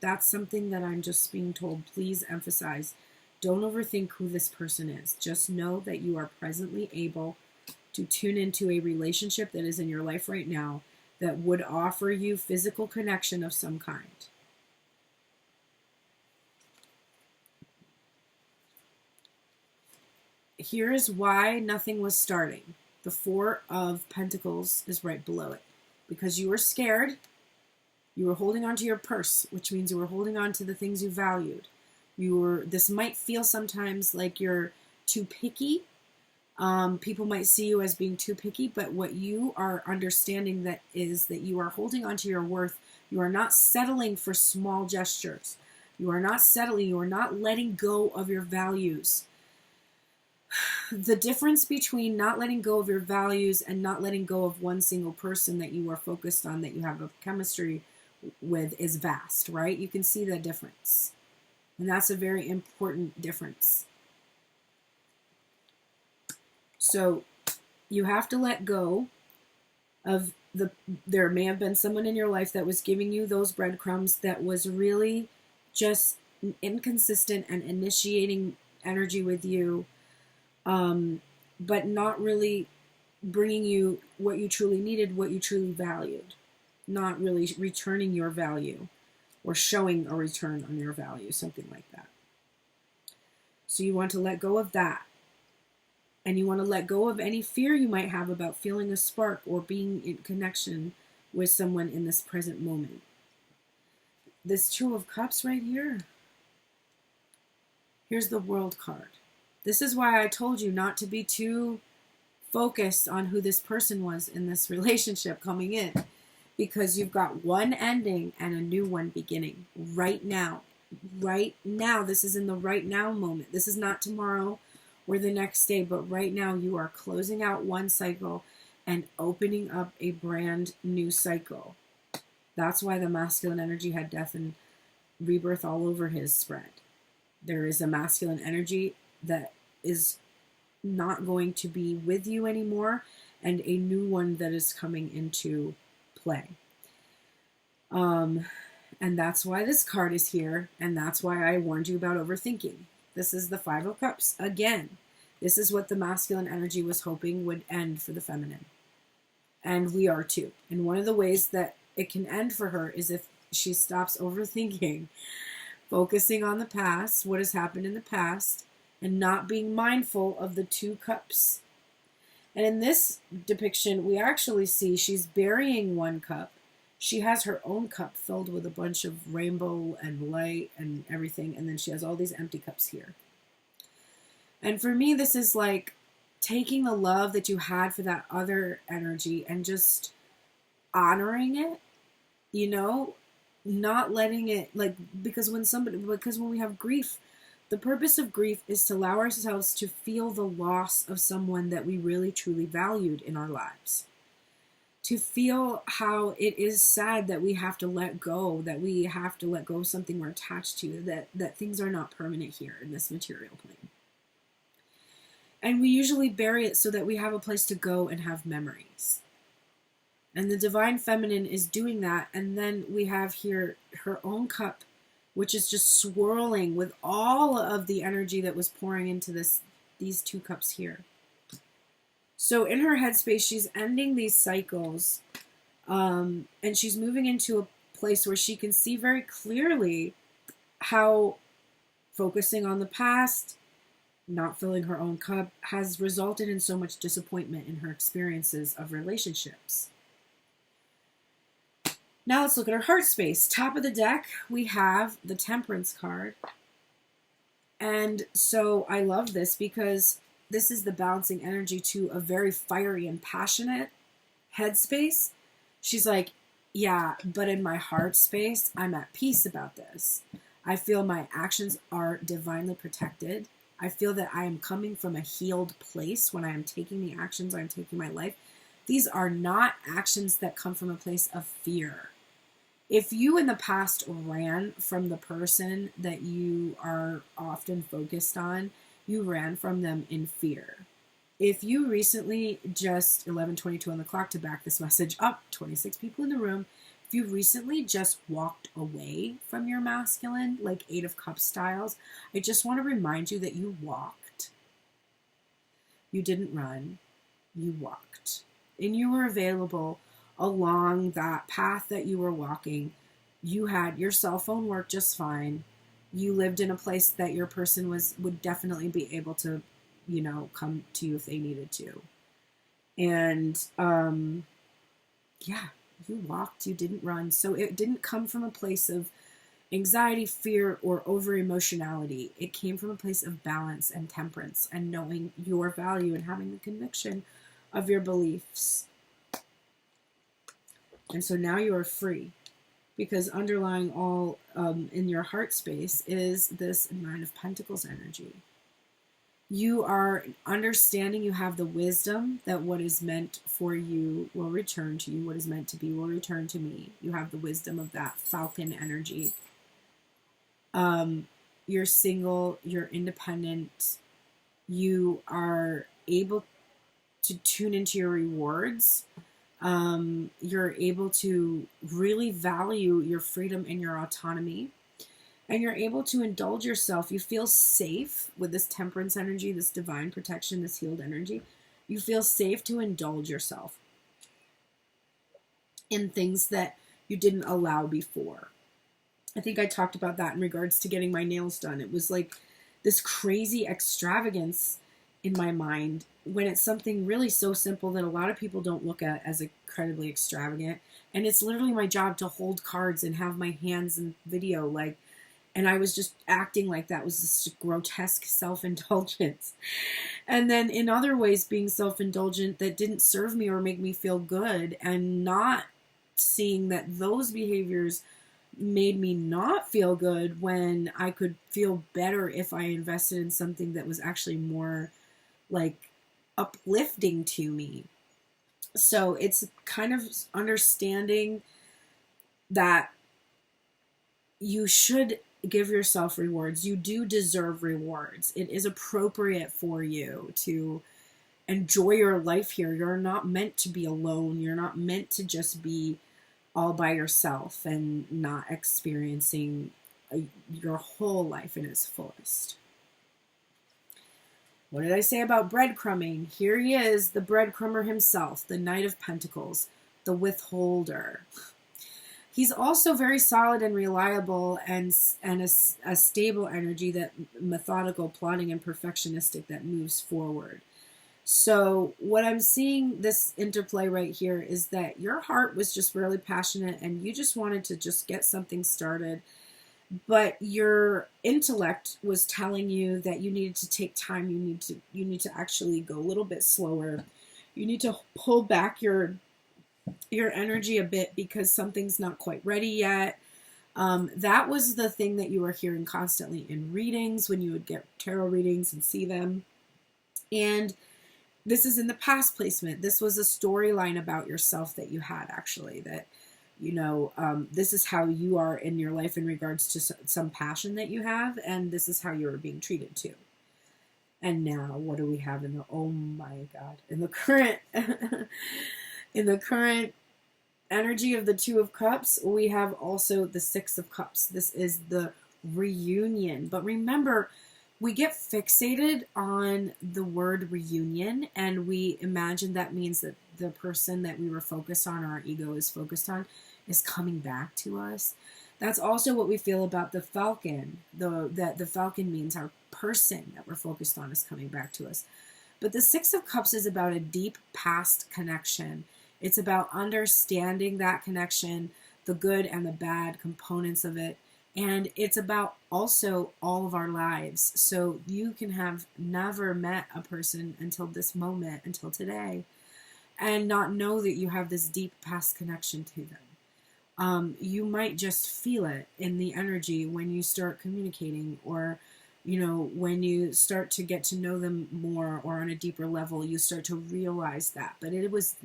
That's something that I'm just being told, please emphasize. Don't overthink who this person is. Just know that you are presently able to tune into a relationship that is in your life right now that would offer you physical connection of some kind. here is why nothing was starting. The Four of Pentacles is right below it. Because you were scared. You were holding on to your purse, which means you were holding on to the things you valued. This might feel sometimes like you're too picky. People might see you as being too picky, but what you are understanding that is that you are holding on to your worth. You are not settling for small gestures. You are not settling. You are not letting go of your values. The difference between not letting go of your values and not letting go of one single person that you are focused on, that you have a chemistry with, is vast, right? You can see the difference. And that's a very important difference. So you have to let go of there may have been someone in your life that was giving you those breadcrumbs that was really just inconsistent and initiating energy with you, but not really bringing you what you truly needed, what you truly valued, not really returning your value or showing a return on your value, something like that. So you want to let go of that. And you want to let go of any fear you might have about feeling a spark or being in connection with someone in this present moment. This Two of Cups right here. Here's the World card. This is why I told you not to be too focused on who this person was in this relationship coming in. Because you've got one ending and a new one beginning right now. Right now. This is in the right now moment. This is not tomorrow or the next day, but right now you are closing out one cycle and opening up a brand new cycle. That's why the masculine energy had death and rebirth all over his spread. There is a masculine energy that is not going to be with you anymore, and a new one that is coming into play. And that's why this card is here, and that's why I warned you about overthinking. This is the Five of Cups. Again, this is what the masculine energy was hoping would end for the feminine. And we are too. And one of the ways that it can end for her is if she stops overthinking, focusing on the past, what has happened in the past, and not being mindful of the Two Cups. And in this depiction, we actually see she's burying one cup. She has her own cup filled with a bunch of rainbow and light and everything. And then she has all these empty cups here. And for me, this is like taking the love that you had for that other energy and just honoring it, you know, not letting it, like, because when we have grief, the purpose of grief is to allow ourselves to feel the loss of someone that we really truly valued in our lives. To feel how it is sad that we have to let go, that we have to let go of something we're attached to, that things are not permanent here in this material plane. And we usually bury it so that we have a place to go and have memories. And the divine feminine is doing that. And then we have here her own cup, which is just swirling with all of the energy that was pouring into these two cups here. So in her headspace, she's ending these cycles, and she's moving into a place where she can see very clearly how focusing on the past, not filling her own cup, has resulted in so much disappointment in her experiences of relationships. Now let's look at her heart space. Top of the deck, we have the Temperance card. And so I love this because this is the balancing energy to a very fiery and passionate headspace. She's like, yeah, but in my heart space, I'm at peace about this. I feel my actions are divinely protected. I feel that I am coming from a healed place when I am taking the actions I'm taking in my life. These are not actions that come from a place of fear. If you in the past ran from the person that you are often focused on, you ran from them in fear. If you recently just, 11:22 on the clock to back this message up, 26 people in the room, if you recently just walked away from your masculine, like Eight of Cups styles, I just want to remind you that you walked. You didn't run, you walked. And you were available along that path that you were walking. You had your cell phone worked just fine. You lived in a place that your person would definitely be able to you know, come to you if they needed to. And yeah, you walked, you didn't run. So it didn't come from a place of anxiety, fear, or over emotionality. It came from a place of balance and temperance and knowing your value and having the conviction of your beliefs. And so now you are free, because underlying all in your heart space is this Nine of Pentacles energy. You are understanding, you have the wisdom that what is meant for you will return to you. What is meant to be will return to me. You have the wisdom of that Falcon energy. You're single, you're independent, you are able to tune into your rewards. You're able to really value your freedom and your autonomy, and you're able to indulge yourself. You feel safe with this temperance energy, this divine protection, this healed energy. You feel safe to indulge yourself in things that you didn't allow before. I think I talked about that in regards to getting my nails done. It was like this crazy extravagance in my mind when it's something really so simple that a lot of people don't look at as incredibly extravagant. And it's literally my job to hold cards and have my hands in video, like, and I was just acting like that was this grotesque self-indulgence. And then in other ways being self-indulgent that didn't serve me or make me feel good, and not seeing that those behaviors made me not feel good when I could feel better if I invested in something that was actually more like uplifting to me. So it's kind of understanding that you should give yourself rewards. You do deserve rewards. It is appropriate for you to enjoy your life here. You're not meant to be alone. You're not meant to just be all by yourself and not experiencing your whole life in its fullest. What did I say about breadcrumbing? Here he is, the breadcrumber himself, the Knight of Pentacles, the withholder. He's also very solid and reliable, and a stable energy, that methodical, plotting, and perfectionistic that moves forward. So what I'm seeing this interplay right here is that your heart was just really passionate and you just wanted to just get something started. But your intellect was telling you that you needed to take time. You need to actually go a little bit slower. You need to pull back your energy a bit because something's not quite ready yet. That was the thing that you were hearing constantly in readings when you would get tarot readings and see them. And this is in the past placement. This was a storyline about yourself that you had, actually, that, you know, this is how you are in your life in regards to some passion that you have, and this is how you're being treated too. And now, what do we have in the, oh my God, in the current, in the current energy of the Two of Cups, we have also the Six of Cups. This is the reunion. But remember, we get fixated on the word reunion, and we imagine that means that the person that we were focused on, or our ego is focused on, is coming back to us. That's also what we feel about the Falcon, that the Falcon means our person that we're focused on is coming back to us. But the Six of Cups is about a deep past connection. It's about understanding that connection, the good and the bad components of it. And it's about also all of our lives. So you can have never met a person until this moment, until today, and not know that you have this deep past connection to them. You might just feel it in the energy when you start communicating, or, you know, when you start to get to know them more, or on a deeper level, you start to realize that. But it was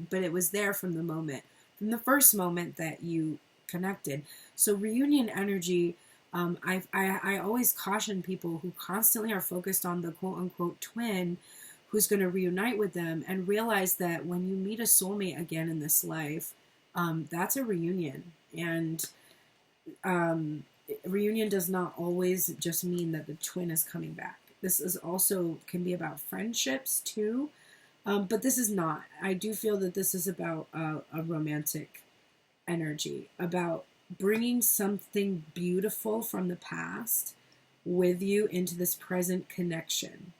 there from the first moment that you connected. So reunion energy, I always caution people who constantly are focused on the quote unquote twin who's going to reunite with them, and realize that when you meet a soulmate again in this life, that's a reunion. And reunion does not always just mean that the twin is coming back. This is also can be about friendships too. But this is not. I do feel that this is about a romantic energy, about bringing something beautiful from the past with you into this present connection.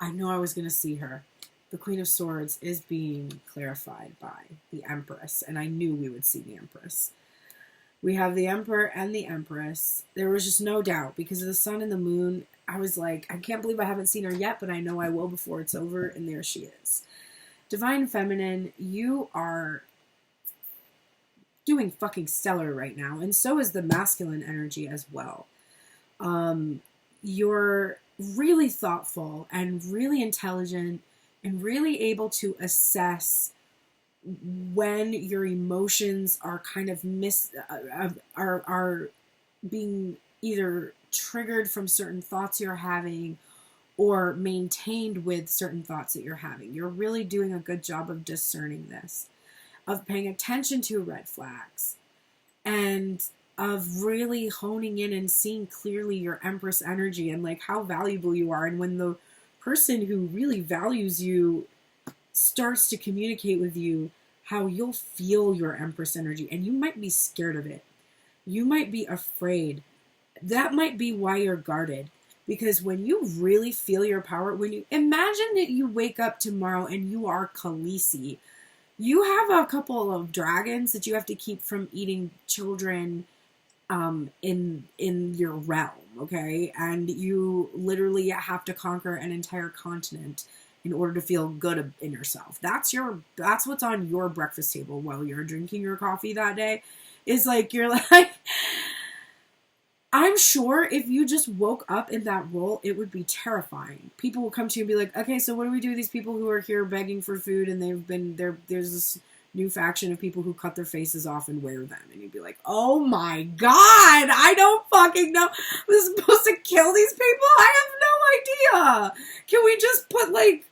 I know I was going to see her. The Queen of Swords is being clarified by the Empress, and I knew we would see the Empress. We have the Emperor and the Empress. There was just no doubt because of the sun and the moon. I was like, I can't believe I haven't seen her yet, but I know I will before it's over, and there she is. Divine Feminine, you are doing fucking stellar right now, and so is the masculine energy as well. You're really thoughtful and really intelligent and really able to assess when your emotions are kind of are being either triggered from certain thoughts you're having or maintained with certain thoughts that you're having. You're really doing a good job of discerning this, of paying attention to red flags, and of really honing in and seeing clearly your Empress energy and like how valuable you are. And when the person who really values you starts to communicate with you, how you'll feel your Empress energy, and you might be scared of it. You might be afraid. That might be why you're guarded. Because when you really feel your power, when you imagine that you wake up tomorrow and you are Khaleesi, you have a couple of dragons that you have to keep from eating children in your realm, okay? And you literally have to conquer an entire continent in order to feel good in yourself. That's what's on your breakfast table while you're drinking your coffee that day. Is like, you're like, I'm sure if you just woke up in that role, it would be terrifying. People will come to you and be like, okay, so what do we do with these people who are here begging for food and there's this new faction of people who cut their faces off and wear them. And you'd be like, oh my God, I don't fucking know. I'm supposed to kill these people? I have no idea. Can we just put like,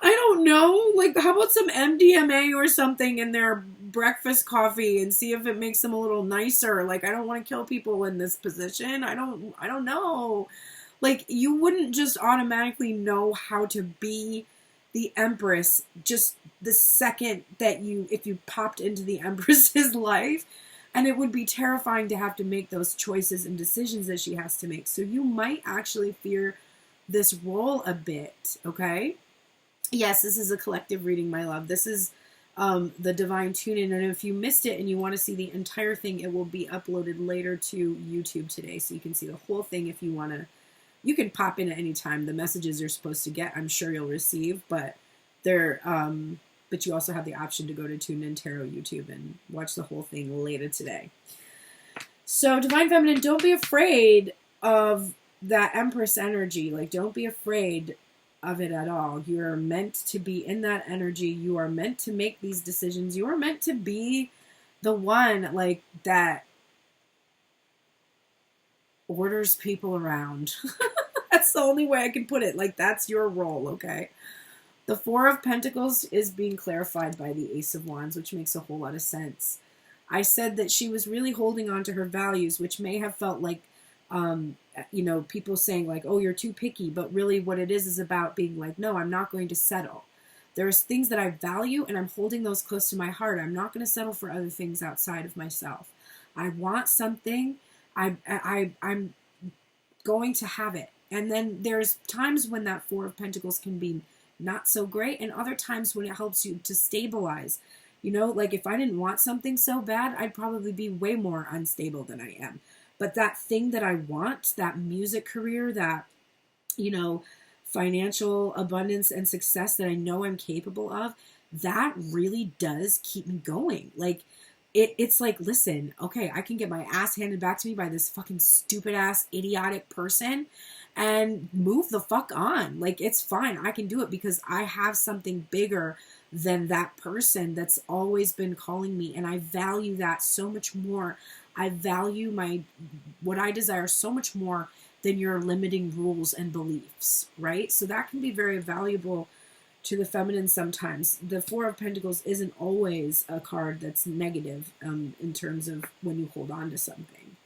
I don't know, like how about some MDMA or something in their breakfast coffee and see if it makes them a little nicer? Like, I don't want to kill people in this position. I don't know. Like, you wouldn't just automatically know how to be the Empress just the second that if you popped into the Empress's life, and it would be terrifying to have to make those choices and decisions that she has to make. So you might actually fear this role a bit, okay? Yes, this is a collective reading, my love. This is the Divine Tune-In, and if you missed it and you want to see the entire thing, it will be uploaded later to YouTube today, so you can see the whole thing if you want to. You can pop in at any time. The messages you're supposed to get, I'm sure you'll receive, but but you also have the option to go to Tuned In Tarot YouTube and watch the whole thing later today. So, Divine Feminine, don't be afraid of that Empress energy. Like, don't be afraid of it at all. You are meant to be in that energy. You are meant to make these decisions. You are meant to be the one, like, that orders people around. That's the only way I can put it. Like, that's your role, okay? The Four of Pentacles is being clarified by the Ace of Wands, which makes a whole lot of sense. I said that she was really holding on to her values, which may have felt like, people saying like, oh, you're too picky. But really what it is about being like, no, I'm not going to settle. There's things that I value and I'm holding those close to my heart. I'm not going to settle for other things outside of myself. I want something. I'm going to have it. And then there's times when that Four of Pentacles can be not so great, and other times when it helps you to stabilize. You know, like if I didn't want something so bad, I'd probably be way more unstable than I am. But that thing that I want, that music career, that, financial abundance and success that I know I'm capable of, that really does keep me going. Like, it's like, listen, okay, I can get my ass handed back to me by this fucking stupid ass idiotic person and move the fuck on. Like, it's fine. I can do it because I have something bigger than that person that's always been calling me. And I value that so much more. I value what I desire so much more than your limiting rules and beliefs, right? So that can be very valuable to the feminine sometimes. The Four of Pentacles isn't always a card that's negative in terms of when you hold on to something.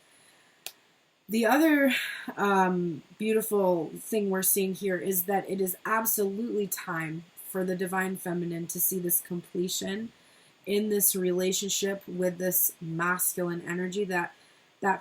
The other beautiful thing we're seeing here is that it is absolutely time for the Divine Feminine to see this completion in this relationship with this masculine energy, that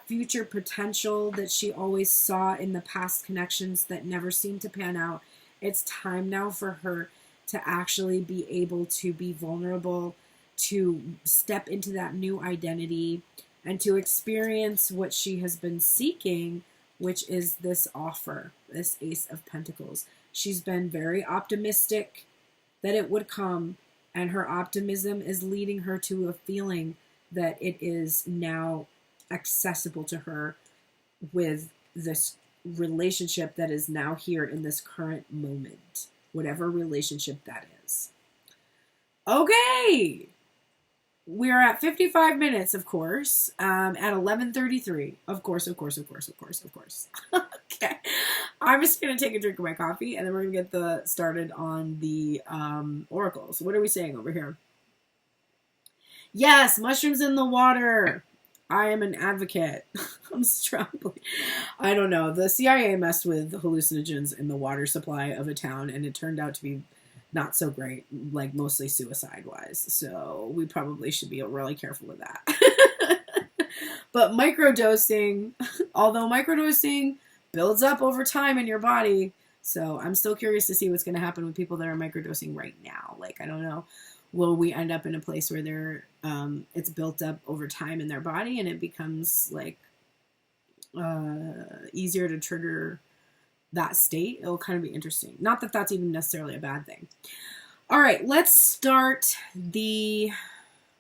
future potential that she always saw in the past connections that never seemed to pan out. It's time now for her to actually be able to be vulnerable, to step into that new identity, and to experience what she has been seeking, which is this offer, this Ace of Pentacles. She's been very optimistic that it would come, and her optimism is leading her to a feeling that it is now accessible to her with this relationship that is now here in this current moment, whatever relationship that is. Okay, we are at 55 minutes, of course, at 11:33. Of course. Okay, I'm just gonna take a drink of my coffee, and then we're gonna get started on the oracles. What are we saying over here? Yes, mushrooms in the water. I am an advocate. I'm struggling. I don't know. The CIA messed with hallucinogens in the water supply of a town, and it turned out to be not so great, like mostly suicide-wise. So we probably should be really careful with that. But microdosing, although microdosing builds up over time in your body, so I'm still curious to see what's going to happen with people that are microdosing right now. Like, I don't know. Will we end up in a place where it's built up over time in their body and it becomes like easier to trigger that state? It'll kind of be interesting. Not that that's even necessarily a bad thing. All right, let's start the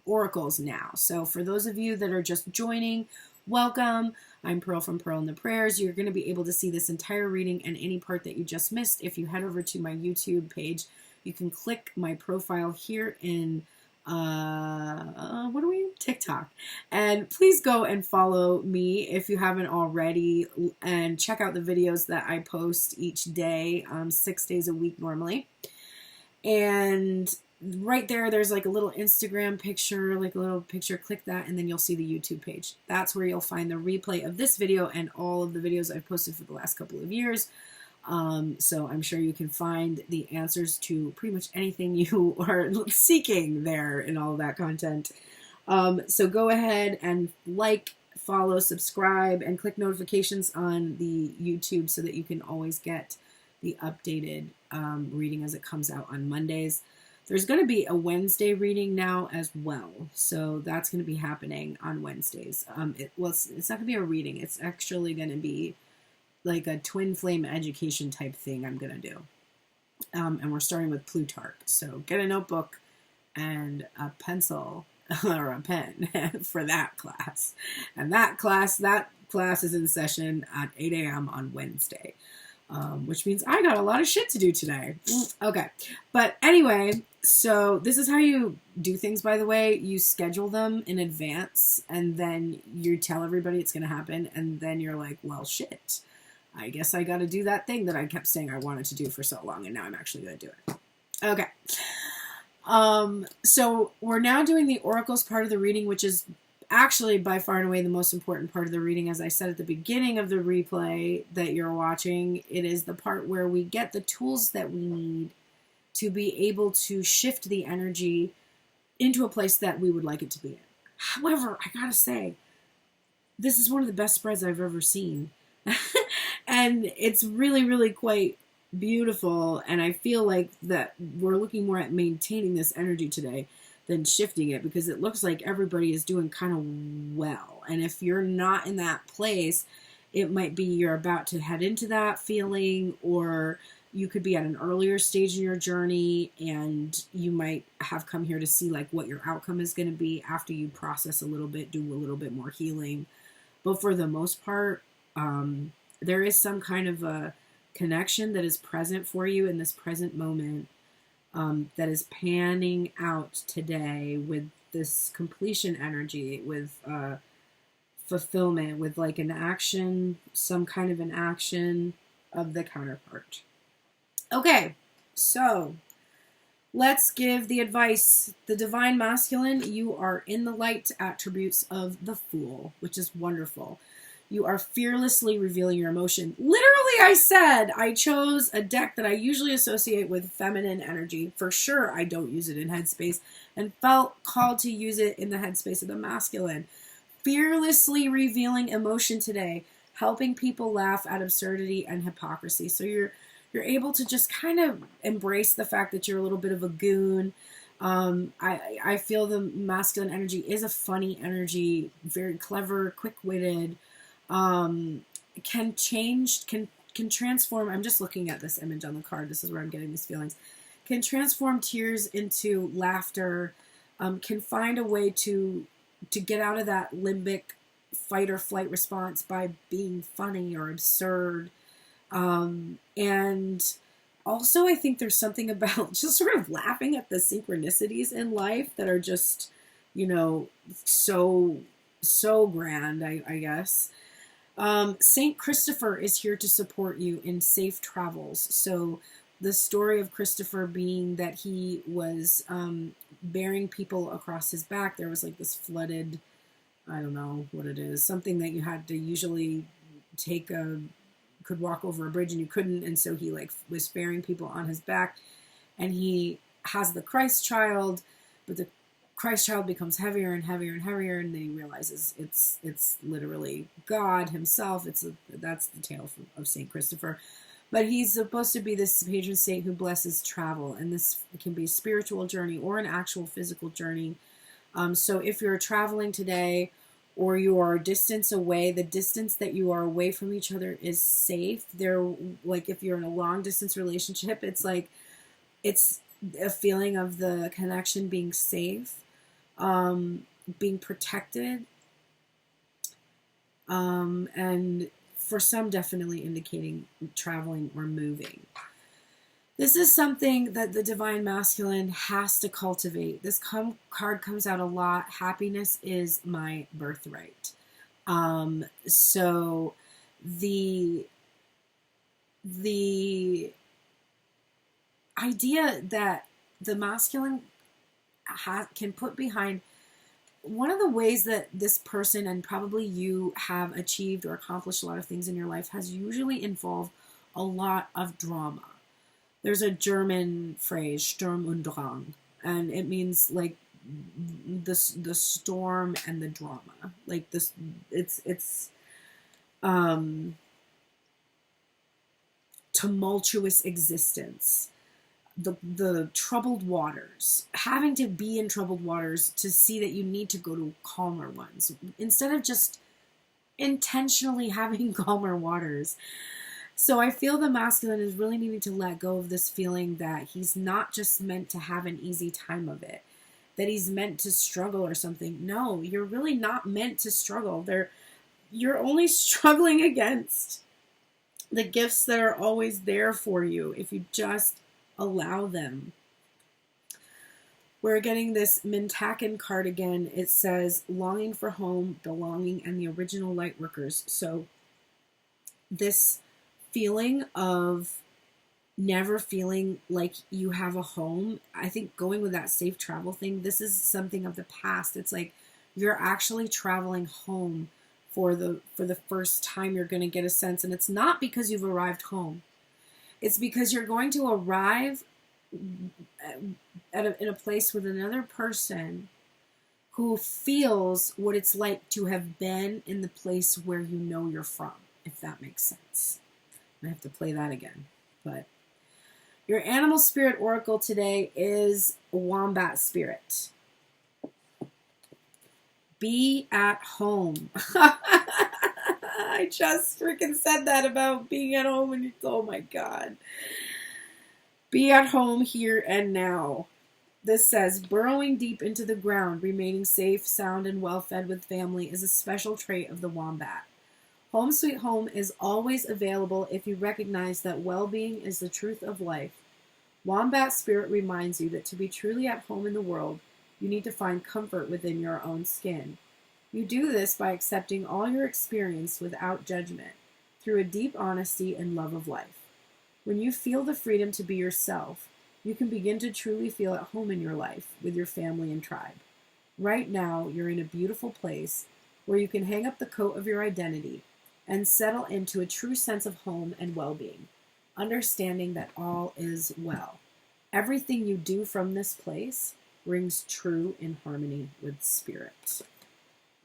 oracles now. So for those of you that are just joining, welcome. I'm Pearl from Pearl and the Prayers. You're going to be able to see this entire reading and any part that you just missed if you head over to my YouTube page. You can click my profile here in, TikTok. And please go and follow me if you haven't already, and check out the videos that I post each day, 6 days a week normally. And right there's like a little Instagram picture, click that, and then you'll see the YouTube page. That's where you'll find the replay of this video and all of the videos I've posted for the last couple of years. So I'm sure you can find the answers to pretty much anything you are seeking there in all of that content. So go ahead and like, follow, subscribe, and click notifications on the YouTube so that you can always get the updated reading as it comes out on Mondays. There's going to be a Wednesday reading now as well. So that's going to be happening on Wednesdays. It's not going to be a reading. It's actually going to be like a twin flame education type thing I'm going to do. And we're starting with Plutarch. So get a notebook and a pencil or a pen for that class. And that class is in session at 8 a.m. on Wednesday. Which means I got a lot of shit to do today. Okay. But anyway, so this is how you do things, by the way. You schedule them in advance, and then you tell everybody it's going to happen, and then you're like, well, shit. I guess I got to do that thing that I kept saying I wanted to do for so long, and now I'm actually going to do it. Okay. So we're now doing the oracles part of the reading, which is actually by far and away the most important part of the reading. As I said at the beginning of the replay that you're watching, it is the part where we get the tools that we need to be able to shift the energy into a place that we would like it to be in. However, I gotta say, this is one of the best spreads I've ever seen. And it's really, really quite beautiful. And I feel like that we're looking more at maintaining this energy today than shifting it, because it looks like everybody is doing kind of well. And if you're not in that place, it might be you're about to head into that feeling, or you could be at an earlier stage in your journey and you might have come here to see like what your outcome is going to be after you process a little bit, do a little bit more healing. But for the most part, there is some kind of a connection that is present for you in this present moment, that is panning out today with this completion energy, with fulfillment, with like an action, some kind of an action of the counterpart. Okay, so let's give the advice. The divine masculine, you are in the light attributes of the Fool, which is wonderful. You are fearlessly revealing your emotion. Literally, I said I chose a deck that I usually associate with feminine energy. For sure, I don't use it in headspace, and felt called to use it in the headspace of the masculine. Fearlessly revealing emotion today, helping people laugh at absurdity and hypocrisy. So you're you're able to just kind of embrace the fact that you're a little bit of a goon. I feel the masculine energy is a funny energy, very clever, quick-witted, can transform. I'm just looking at this image on the card. This is where I'm getting these feelings. Can transform tears into laughter, can find a way to get out of that limbic fight or flight response by being funny or absurd. And also, I think there's something about just sort of laughing at the synchronicities in life that are just, you know, so grand, I guess. Saint Christopher is here to support you in safe travels. So the story of Christopher being that he was bearing people across his back. There was like this flooded, I don't know what it is, something that you had to usually could walk over a bridge and you couldn't, and so he like was bearing people on his back, and he has the Christ child, but the Christ child becomes heavier and heavier and heavier, and then he realizes it's literally God himself. That's the tale of Saint Christopher. But he's supposed to be this patron saint who blesses travel, and this can be a spiritual journey or an actual physical journey. So if you're traveling today, or you are distance away, the distance that you are away from each other is safe. They're like, if you're in a long distance relationship, it's like, it's a feeling of the connection being safe, being protected, and for some definitely indicating traveling or moving. This is something that the Divine Masculine has to cultivate. This card comes out a lot. Happiness is my birthright. So the idea that the masculine can put behind, one of the ways that this person and probably you have achieved or accomplished a lot of things in your life has usually involved a lot of drama. There's a German phrase, Sturm und Drang, and it means like the storm and the drama. Like this, it's tumultuous existence. The troubled waters, having to be in troubled waters to see that you need to go to calmer ones instead of just intentionally having calmer waters. So I feel the masculine is really needing to let go of this feeling that he's not just meant to have an easy time of it, that he's meant to struggle or something. No, you're really not meant to struggle. You're only struggling against the gifts that are always there for you if you just allow them. We're getting this Mintaken card again. It says longing for home, belonging, and the original light workers. So this feeling of never feeling like you have a home, I think going with that safe travel thing, this is something of the past. It's like you're actually traveling home for the first time. You're going to get a sense, and it's not because you've arrived home. It's because you're going to arrive in a place with another person who feels what it's like to have been in the place where you know you're from, if that makes sense. I have to play that again. But your animal spirit oracle today is Wombat Spirit. Be at home. I just freaking said that about being at home, and oh my God. Be at home here and now. This says, burrowing deep into the ground, remaining safe, sound, and well-fed with family is a special trait of the wombat. Home sweet home is always available if you recognize that well-being is the truth of life. Wombat Spirit reminds you that to be truly at home in the world, you need to find comfort within your own skin. You do this by accepting all your experience without judgment, through a deep honesty and love of life. When you feel the freedom to be yourself, you can begin to truly feel at home in your life with your family and tribe. Right now, you're in a beautiful place where you can hang up the coat of your identity and settle into a true sense of home and well-being, understanding that all is well. Everything you do from this place rings true in harmony with spirit.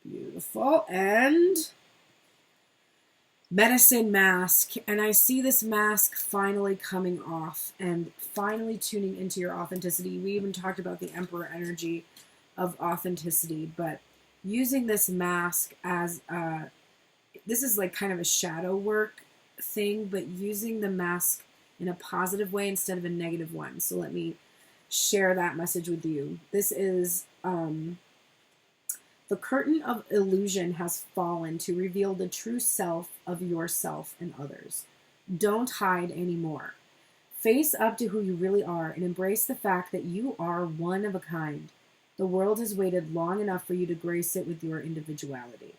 Beautiful. And medicine mask, and I see this mask finally coming off and finally tuning into your authenticity. We even talked about the Emperor energy of authenticity, but using this mask as this is like kind of a shadow work thing, but using the mask in a positive way instead of a negative one. So let me share that message with you. This is the curtain of illusion has fallen to reveal the true self of yourself and others. Don't hide anymore. Face up to who you really are and embrace the fact that you are one of a kind. The world has waited long enough for you to grace it with your individuality.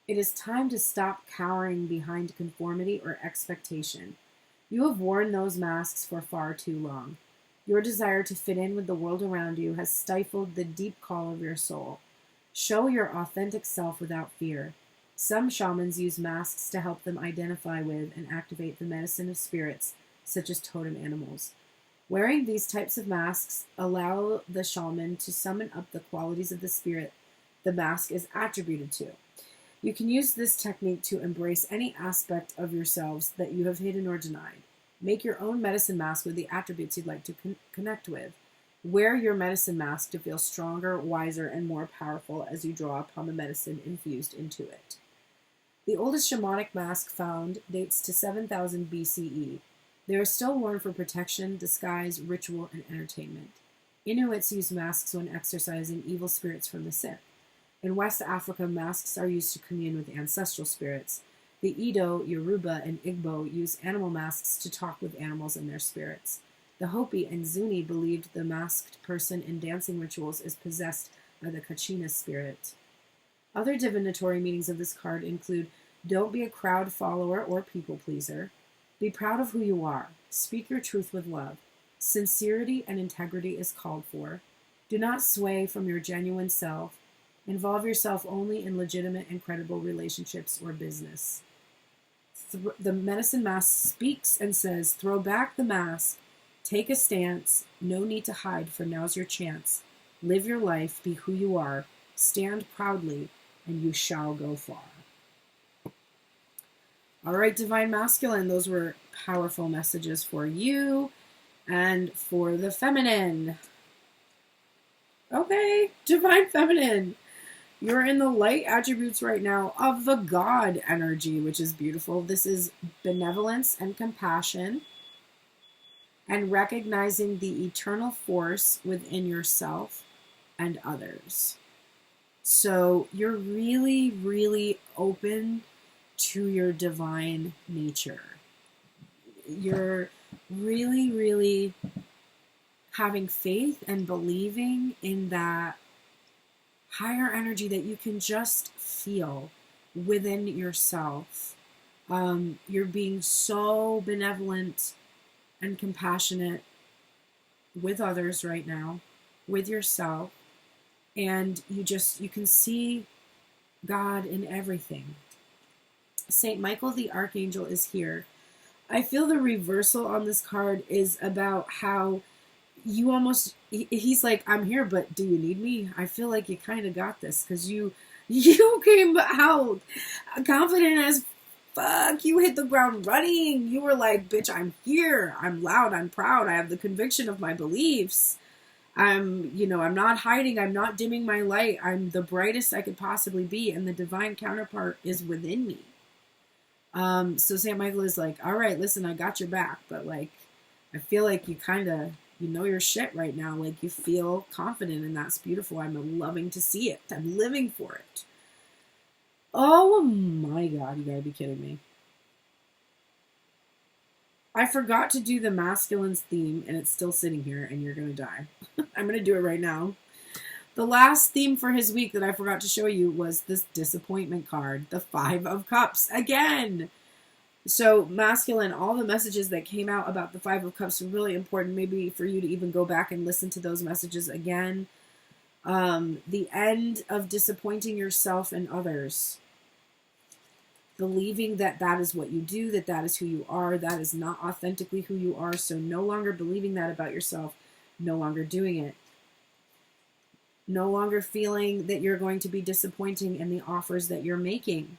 It is time to stop cowering behind conformity or expectation. You have worn those masks for far too long. Your desire to fit in with the world around you has stifled the deep call of your soul. Show your authentic self without fear. Some shamans use masks to help them identify with and activate the medicine of spirits, such as totem animals. Wearing these types of masks allow the shaman to summon up the qualities of the spirit the mask is attributed to. You can use this technique to embrace any aspect of yourselves that you have hidden or denied. Make your own medicine mask with the attributes you'd like to connect with. Wear your medicine mask to feel stronger, wiser, and more powerful as you draw upon the medicine infused into it. The oldest shamanic mask found dates to 7000 BCE. They are still worn for protection, disguise, ritual, and entertainment. Inuits use masks when exorcising evil spirits from the Sith. In West Africa, masks are used to commune with ancestral spirits. The Edo, Yoruba, and Igbo use animal masks to talk with animals and their spirits. The Hopi and Zuni believed the masked person in dancing rituals is possessed by the Kachina spirit. Other divinatory meanings of this card include: don't be a crowd follower or people pleaser. Be proud of who you are. Speak your truth with love. Sincerity and integrity is called for. Do not sway from your genuine self. Involve yourself only in legitimate and credible relationships or business. The medicine mask speaks and says, throw back the mask. Take a stance. No need to hide, for now's your chance. Live your life. Be who you are. Stand proudly, and you shall go far. All right, Divine Masculine, those were powerful messages for you and for the feminine. Okay, Divine Feminine. You're in the light attributes right now of the God energy, which is beautiful. This is benevolence and compassion, and recognizing the eternal force within yourself and others. So you're really, really open to your divine nature. You're really, really having faith and believing in that higher energy that you can just feel within yourself. You're being so benevolent and compassionate with others right now, with yourself, and you can see God in everything. Saint Michael the Archangel is here. I feel the reversal on this card is about how you almost, he's like, I'm here, but do you need me? I feel like you kind of got this, because you came out confident as fuck. You hit the ground running. You were like, bitch, I'm here. I'm loud. I'm proud. I have the conviction of my beliefs. I'm not hiding. I'm not dimming my light. I'm the brightest I could possibly be. And the divine counterpart is within me. So St. Michael is like, all right, listen, I got your back. But like, I feel like you kind of, you know your shit right now. Like, you feel confident, and that's beautiful. I'm loving to see it. I'm living for it. Oh my God, you gotta be kidding me. I forgot to do the masculine's theme, and it's still sitting here, and you're gonna die. I'm gonna do it right now. The last theme for his week that I forgot to show you was this disappointment card, the 5 of Cups, again. So masculine, all the messages that came out about the 5 of Cups are really important, maybe for you to even go back and listen to those messages again. The end of disappointing yourself and others. Believing that that is what you do, that that is who you are, that is not authentically who you are. So no longer believing that about yourself, no longer doing it. No longer feeling that you're going to be disappointing in the offers that you're making.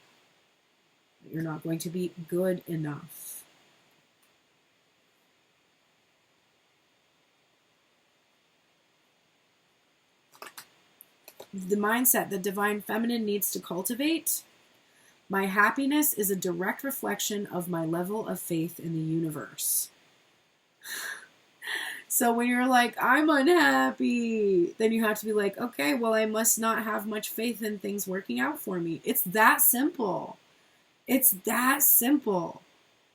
You're not going to be good enough. The mindset that divine feminine needs to cultivate. My happiness is a direct reflection of my level of faith in the universe. So when you're like, I'm unhappy, then you have to be like, okay, well, I must not have much faith in things working out for me. It's that simple. It's that simple.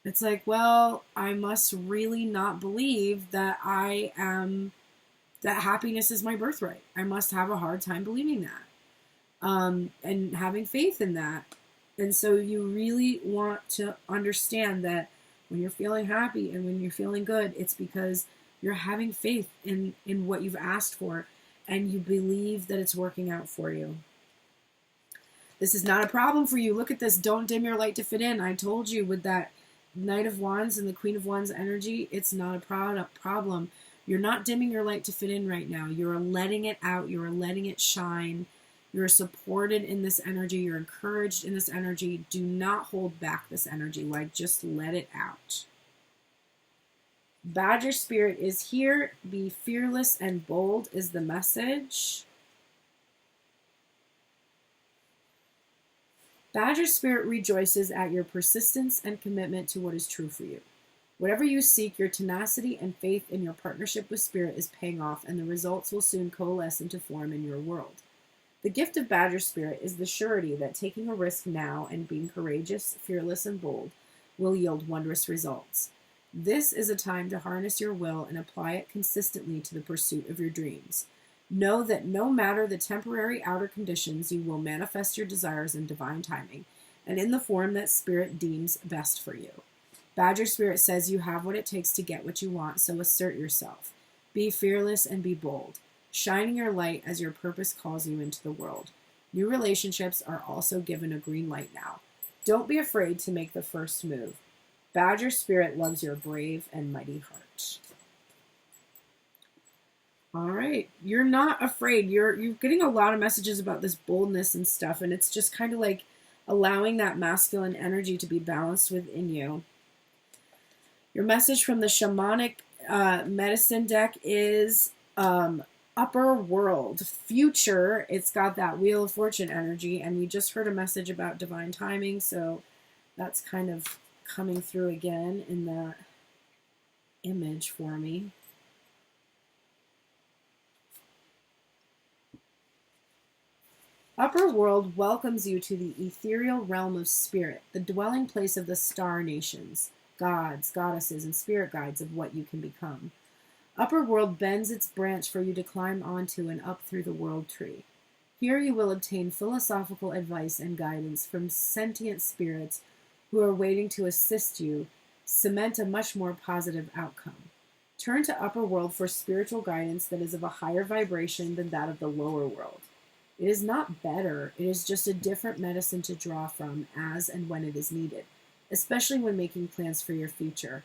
It's like, well, I must really not believe that that happiness is my birthright. I must have a hard time believing that, and having faith in that. And so you really want to understand that when you're feeling happy and when you're feeling good, it's because you're having faith in what you've asked for, and you believe that it's working out for you. This is not a problem for you. Look at this. Don't dim your light to fit in. I told you with that Knight of Wands and the Queen of Wands energy, it's not a problem. You're not dimming your light to fit in right now. You're letting it out. You're letting it shine. You're supported in this energy. You're encouraged in this energy. Do not hold back this energy. Like, just let it out. Badger spirit is here. Be fearless and bold is the message. Badger spirit rejoices at your persistence and commitment to what is true for you. Whatever you seek, your tenacity and faith in your partnership with spirit is paying off, and the results will soon coalesce into form in your world. The gift of Badger spirit is the surety that taking a risk now and being courageous, fearless, and bold will yield wondrous results. This is a time to harness your will and apply it consistently to the pursuit of your dreams. Know that no matter the temporary outer conditions, you will manifest your desires in divine timing and in the form that spirit deems best for you. Badger spirit says you have what it takes to get what you want, so assert yourself. Be fearless and be bold, shining your light as your purpose calls you into the world. New relationships are also given a green light now. Don't be afraid to make the first move. Badger spirit loves your brave and mighty heart. All right. You're not afraid. You're getting a lot of messages about this boldness and stuff, and it's just kind of like allowing that masculine energy to be balanced within you. Your message from the shamanic medicine deck is upper world, future. It's got that Wheel of Fortune energy, and we just heard a message about divine timing, so that's kind of coming through again in that image for me. Upper world welcomes you to the ethereal realm of spirit, the dwelling place of the star nations, gods, goddesses, and spirit guides of what you can become. Upper world bends its branch for you to climb onto and up through the world tree. Here you will obtain philosophical advice and guidance from sentient spirits who are waiting to assist you cement a much more positive outcome. Turn to upper world for spiritual guidance that is of a higher vibration than that of the lower world. It is not better, it is just a different medicine to draw from as and when it is needed, especially when making plans for your future.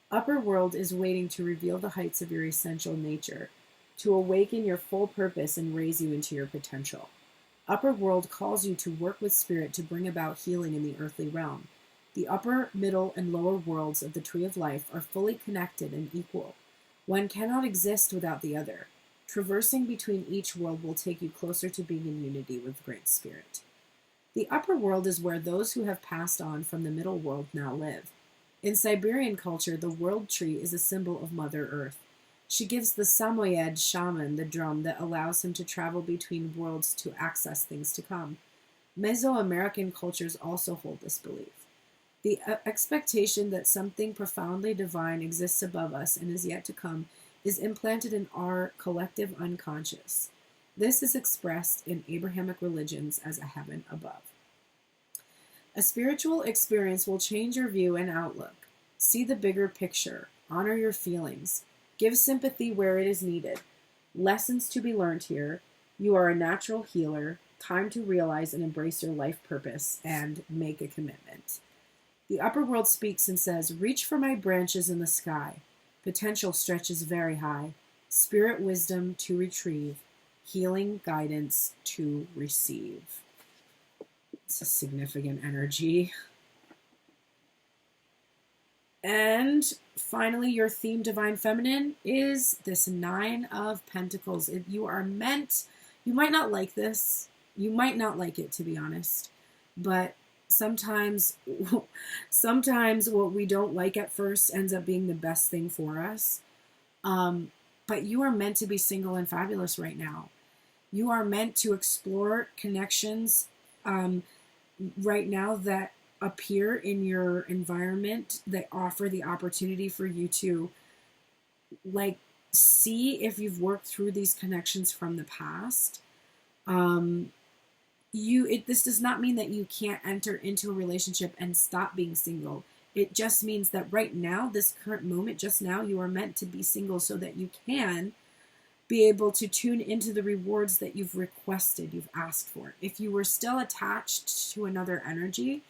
Upper world is waiting to reveal the heights of your essential nature, to awaken your full purpose and raise you into your potential. Upper world calls you to work with spirit to bring about healing in the earthly realm. The upper, middle, and lower worlds of the Tree of Life are fully connected and equal. One cannot exist without the other. Traversing between each world will take you closer to being in unity with Great Spirit. The upper world is where those who have passed on from the middle world now live. In Siberian culture, the world tree is a symbol of Mother Earth. She gives the Samoyed shaman the drum that allows him to travel between worlds to access things to come. Mesoamerican cultures also hold this belief. The expectation that something profoundly divine exists above us and is yet to come is implanted in our collective unconscious. This is expressed in Abrahamic religions as a heaven above. A spiritual experience will change your view and outlook. See the bigger picture. Honor your feelings. Give sympathy where it is needed. Lessons to be learned here. You are a natural healer. Time to realize and embrace your life purpose and make a commitment. The upper world speaks and says, reach for my branches in the sky. Potential stretches very high. Spirit wisdom to retrieve. Healing guidance to receive. It's a significant energy. And finally, your theme, Divine Feminine, is this Nine of Pentacles. You are meant, you might not like this. You might not like it, to be honest. But sometimes what we don't like at first ends up being the best thing for us. But you are meant to be single and fabulous right now. You are meant to explore connections right now that appear in your environment that offer the opportunity for you to like see if you've worked through these connections from the past. This does not mean that you can't enter into a relationship and stop being single. It just means that right now, this current moment, just now, you are meant to be single so that you can be able to tune into the rewards that you've requested, you've asked for. If you were still attached to another energy,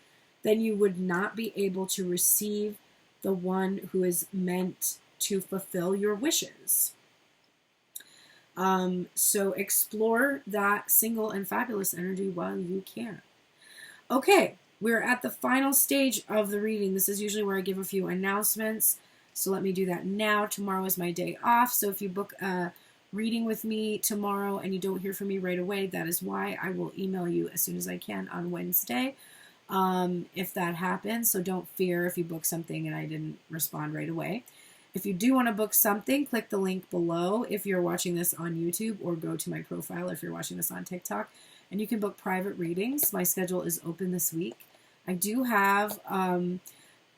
then you would not be able to receive the one who is meant to fulfill your wishes. So explore that single and fabulous energy while you can. Okay, we're at the final stage of the reading. This is usually where I give a few announcements. So let me do that now. Tomorrow is my day off. So if you book a reading with me tomorrow and you don't hear from me right away, that is why. I will email you as soon as I can on Wednesday. If that happens. So don't fear if you book something and I didn't respond right away. If you do want to book something, click the link below if you're watching this on YouTube, or go to my profile if you're watching this on TikTok, and you can book private readings. My schedule is open this week. I do have an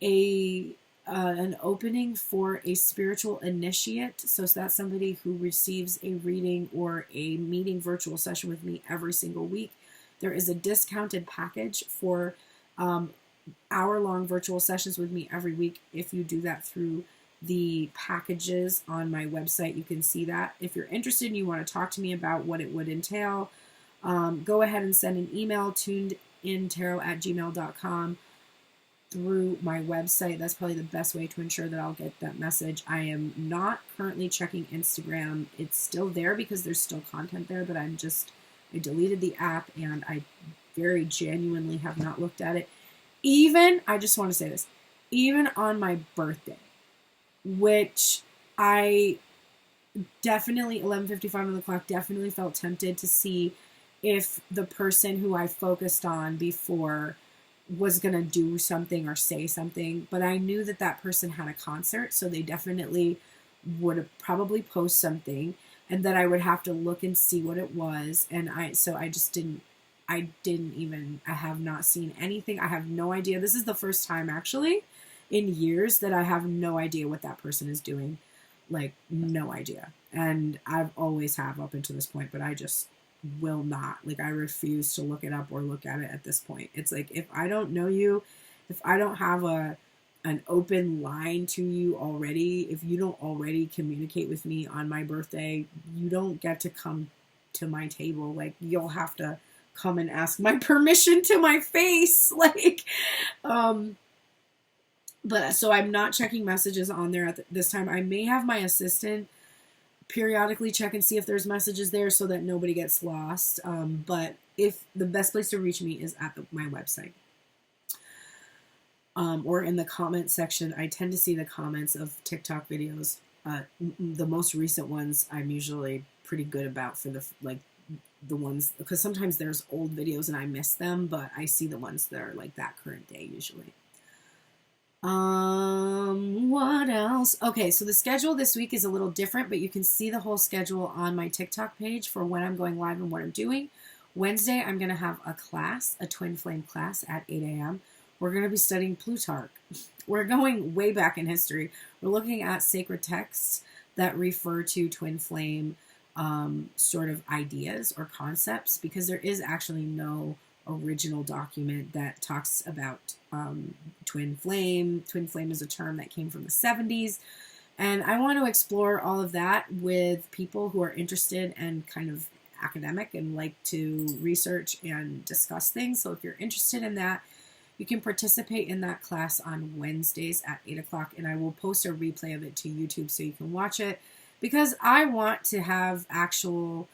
opening for a spiritual initiate. So that's somebody who receives a reading or a meeting virtual session with me every single week. There is a discounted package for hour-long virtual sessions with me every week. If you do that through the packages on my website, you can see that. If you're interested and you want to talk to me about what it would entail, go ahead and send an email, tunedintarot@gmail.com, through my website. That's probably the best way to ensure that I'll get that message. I am not currently checking Instagram. It's still there because there's still content there, but I deleted the app and I very genuinely have not looked at it. I just want to say this, even on my birthday, which I definitely, 11:55 on the clock, definitely felt tempted to see if the person who I focused on before was going to do something or say something, but I knew that that person had a concert, so they definitely would have probably post something, and that I would have to look and see what it was, and I have not seen anything. I have no idea. This is the first time actually in years that I have no idea what that person is doing. Like, no idea. And I've always have up until this point, but I just will not. Like, I refuse to look it up or look at it at this point. It's like, if I don't know you, if I don't have an open line to you already, if you don't already communicate with me on my birthday, you don't get to come to my table. Like, you'll have to come and ask my permission to my face. Like, but so I'm not checking messages on there at this time. I may have my assistant periodically check and see if there's messages there so that nobody gets lost. But if the best place to reach me is at my website. Or in the comment section. I tend to see the comments of TikTok videos. The most recent ones I'm usually pretty good about for the ones, because sometimes there's old videos and I miss them, but I see the ones that are like that current day usually. What else? Okay, so the schedule this week is a little different, but you can see the whole schedule on my TikTok page for when I'm going live and what I'm doing. Wednesday, I'm going to have a class, a twin flame class at 8 a.m. We're going to be studying Plutarch. We're going way back in history. We're looking at sacred texts that refer to twin flame sort of ideas or concepts, because there is actually no original document that talks about twin flame. Twin flame is a term that came from the 70s. And I want to explore all of that with people who are interested and kind of academic and like to research and discuss things. So if you're interested in that, you can participate in that class on Wednesdays at 8 o'clock. And I will post a replay of it to YouTube so you can watch it, because I want to have actual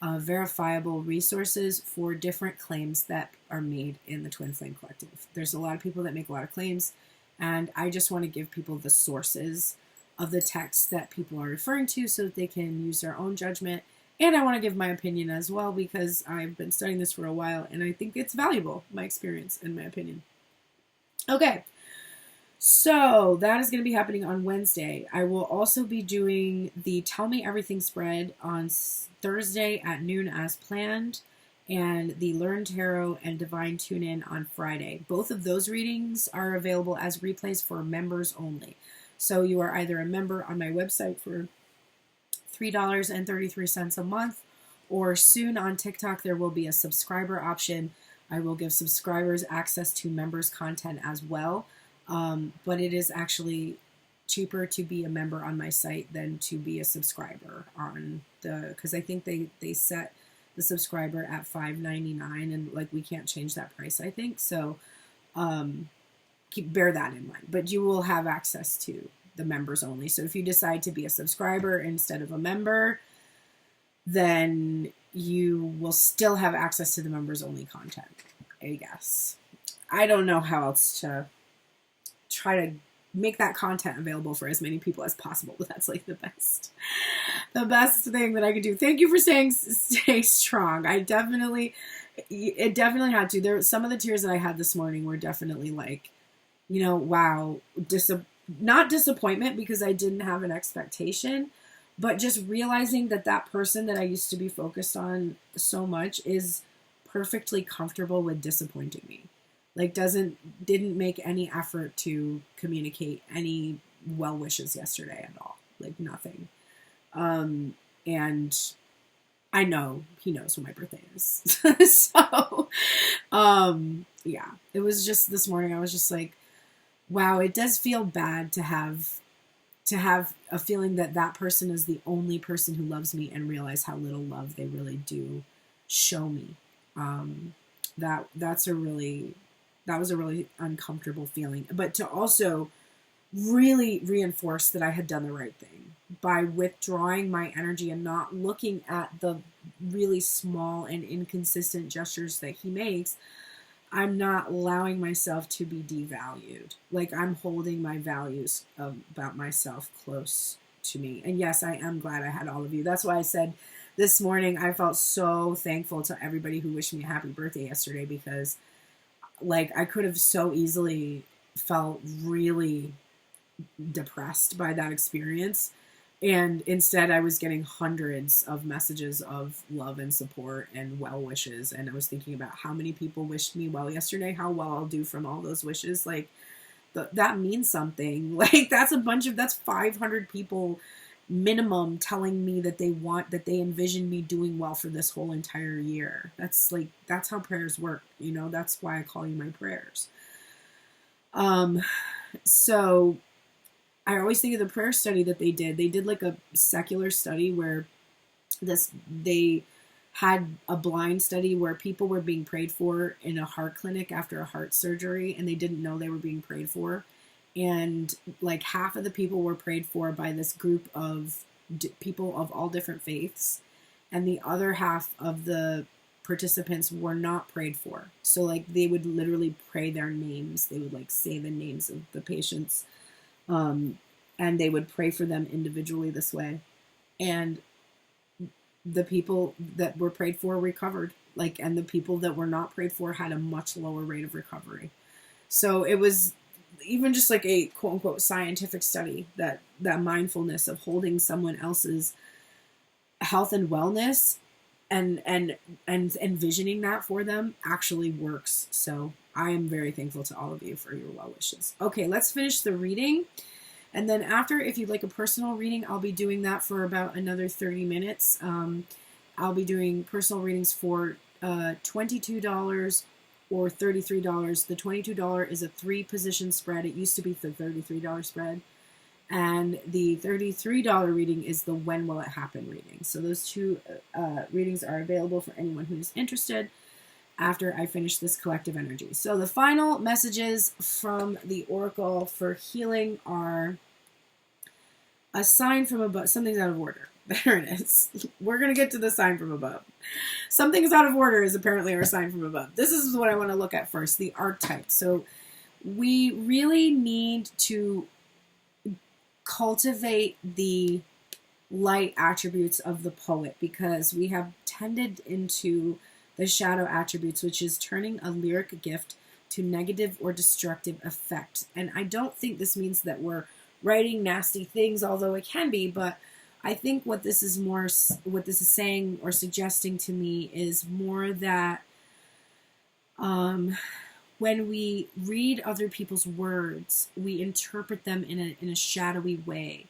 verifiable resources for different claims that are made in the Twin Flame Collective. There's a lot of people that make a lot of claims, And I just want to give people the sources of the texts that people are referring to so that they can use their own judgment. And I want to give my opinion as well, because I've been studying this for a while and I think it's valuable, my experience and my opinion. Okay, so that is going to be happening on Wednesday. I will also be doing the Tell Me Everything spread on Thursday at noon as planned, and the Learn Tarot and Divine Tune-In on Friday. Both of those readings are available as replays for members only. So you are either a member on my website for $3.33 a month, or soon on TikTok there will be a subscriber option. I will give subscribers access to members' content as well, but it is actually cheaper to be a member on my site than to be a subscriber on because I think they set the subscriber at $5.99, and like we can't change that price, I think. So bear that in mind. But you will have access to the members only. So if you decide to be a subscriber instead of a member, then you will still have access to the members only content, I guess. I don't know how else to try to make that content available for as many people as possible, but that's like the best thing that I could do. Thank you for saying stay strong. It definitely had to. There, some of the tears that I had this morning were definitely like, wow, not disappointment because I didn't have an expectation, but just realizing that person that I used to be focused on so much is perfectly comfortable with disappointing me. Like didn't make any effort to communicate any well wishes yesterday at all. Like nothing. And I know he knows when my birthday is. So, yeah, it was just this morning. I was just like, wow, it does feel bad to have a feeling that person is the only person who loves me and realize how little love they really do show me. That was a really uncomfortable feeling, but to also really reinforce that I had done the right thing by withdrawing my energy and not looking at the really small and inconsistent gestures that he makes. I'm not allowing myself to be devalued. Like I'm holding my values about myself close to me. And yes, I am glad I had all of you. That's why I said this morning, I felt so thankful to everybody who wished me a happy birthday yesterday, because like I could have so easily felt really depressed by that experience. And instead I was getting hundreds of messages of love and support and well wishes. And I was thinking about how many people wished me well yesterday, how well I'll do from all those wishes. Like that means something. Like that's 500 people minimum telling me that they envision me doing well for this whole entire year. That's how prayers work. That's why I call you my prayers. So I always think of the prayer study that they did. They did like a secular study where they had a blind study where people were being prayed for in a heart clinic after a heart surgery, and they didn't know they were being prayed for. And like half of the people were prayed for by this group of people of all different faiths, and the other half of the participants were not prayed for. So like they would literally pray their names. They would like say the names of the patients. And they would pray for them individually this way. And the people that were prayed for recovered, and the people that were not prayed for had a much lower rate of recovery. So it was even just like a quote unquote scientific study that mindfulness of holding someone else's health and wellness and envisioning that for them actually works. So I am very thankful to all of you for your well wishes. Okay, let's finish the reading. And then after, if you'd like a personal reading, I'll be doing that for about another 30 minutes. I'll be doing personal readings for $22 or $33. The $22 is a 3-position spread. It used to be the $33 spread. And the $33 reading is the When Will It Happen reading. So those two readings are available for anyone who's interested after I finish this collective energy. So the final messages from the Oracle for healing are a sign from above. Something's out of order. There it is. We're going to get to the sign from above. Something's out of order is apparently our sign from above. This is what I want to look at first, the archetype. So we really need to cultivate the light attributes of the poet, because we have tended into the shadow attributes, which is turning a lyric gift to negative or destructive effect. And I don't think this means that we're writing nasty things, although it can be, but I think what this is saying or suggesting to me is more that when we read other people's words, we interpret them in a shadowy way.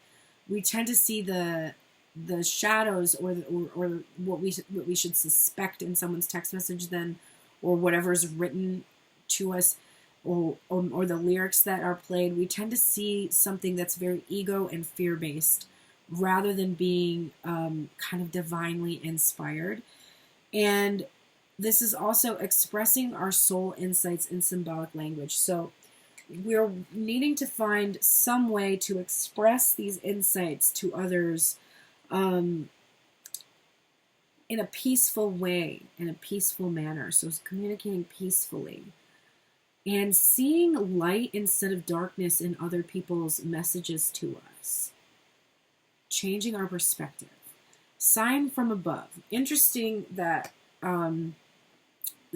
We tend to see the shadows or what we should suspect in someone's text message then, or whatever's written to us, or the lyrics that are played. We tend to see something that's very ego and fear based, rather than being kind of divinely inspired. And this is also expressing our soul insights in symbolic language. So we're needing to find some way to express these insights to others in a peaceful way, in a peaceful manner. So it's communicating peacefully and seeing light instead of darkness in other people's messages to us. Changing our perspective. Sign from above. Interesting that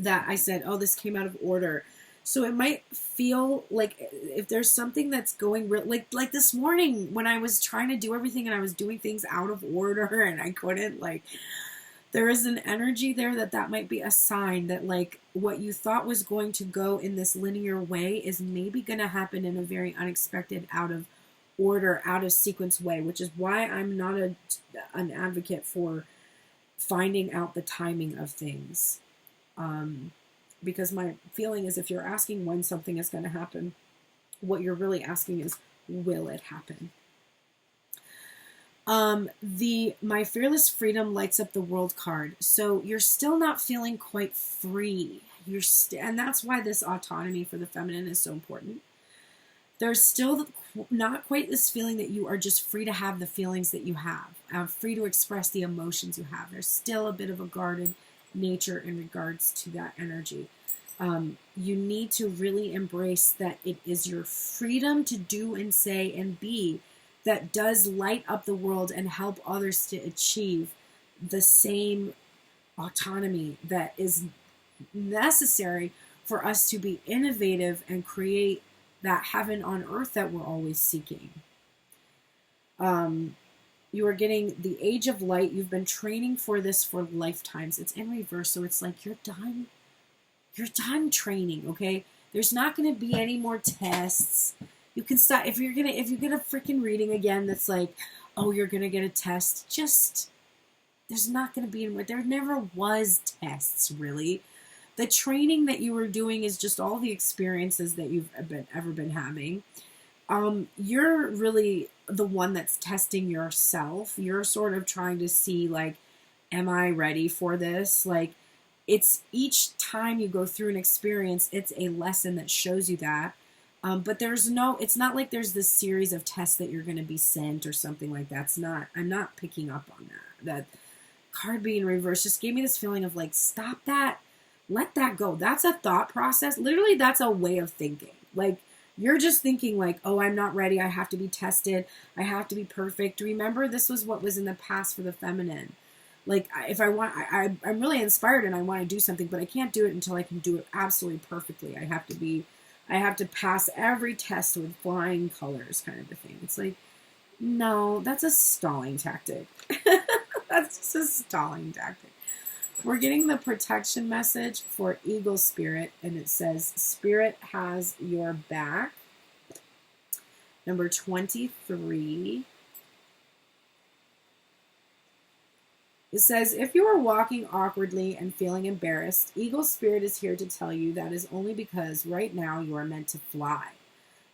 that I said, oh, this came out of order. So it might feel like if there's something that's going like this morning when I was trying to do everything and I was doing things out of order and I couldn't, like, there is an energy there that might be a sign that, like, what you thought was going to go in this linear way is maybe going to happen in a very unexpected, out of order, out of sequence way, which is why I'm not an advocate for finding out the timing of things. Because my feeling is if you're asking when something is going to happen, what you're really asking is, will it happen? My fearless freedom lights up the world card. So you're still not feeling quite free. And that's why this autonomy for the feminine is so important. There's still not quite this feeling that you are just free to have the feelings that you have, free to express the emotions you have. There's still a bit of a guarded nature in regards to that energy. You need to really embrace that it is your freedom to do and say and be that does light up the world and help others to achieve the same autonomy that is necessary for us to be innovative and create that heaven on earth that we're always seeking. You are getting the age of light. You've been training for this for lifetimes. It's in reverse, so it's like you're done. You're done training, okay? There's not going to be any more tests. You can stop if you get a freaking reading again that's like, oh, you're going to get a test. Just, there's not going to be any more. There never was tests, really. The training that you were doing is just all the experiences that you've ever been having. You're really the one that's testing yourself. You're sort of trying to see, like, am I ready for this? Like, it's each time you go through an experience, it's a lesson that shows you that. But it's not like there's this series of tests that you're going to be sent or something like that. I'm not picking up on that. That card being reversed just gave me this feeling of, like, stop that. Let that go. That's a thought process. Literally, that's a way of thinking. Like, you're just thinking like, oh, I'm not ready. I have to be tested. I have to be perfect. Remember, this was what was in the past for the feminine. Like, if I want, I'm really inspired and I want to do something, but I can't do it until I can do it absolutely perfectly. I have to pass every test with flying colors, kind of a thing. It's like, no, that's a stalling tactic. That's just a stalling tactic. We're getting the protection message for Eagle Spirit, and it says, Spirit has your back. Number 23. It says, if you are walking awkwardly and feeling embarrassed, Eagle Spirit is here to tell you that is only because right now you are meant to fly.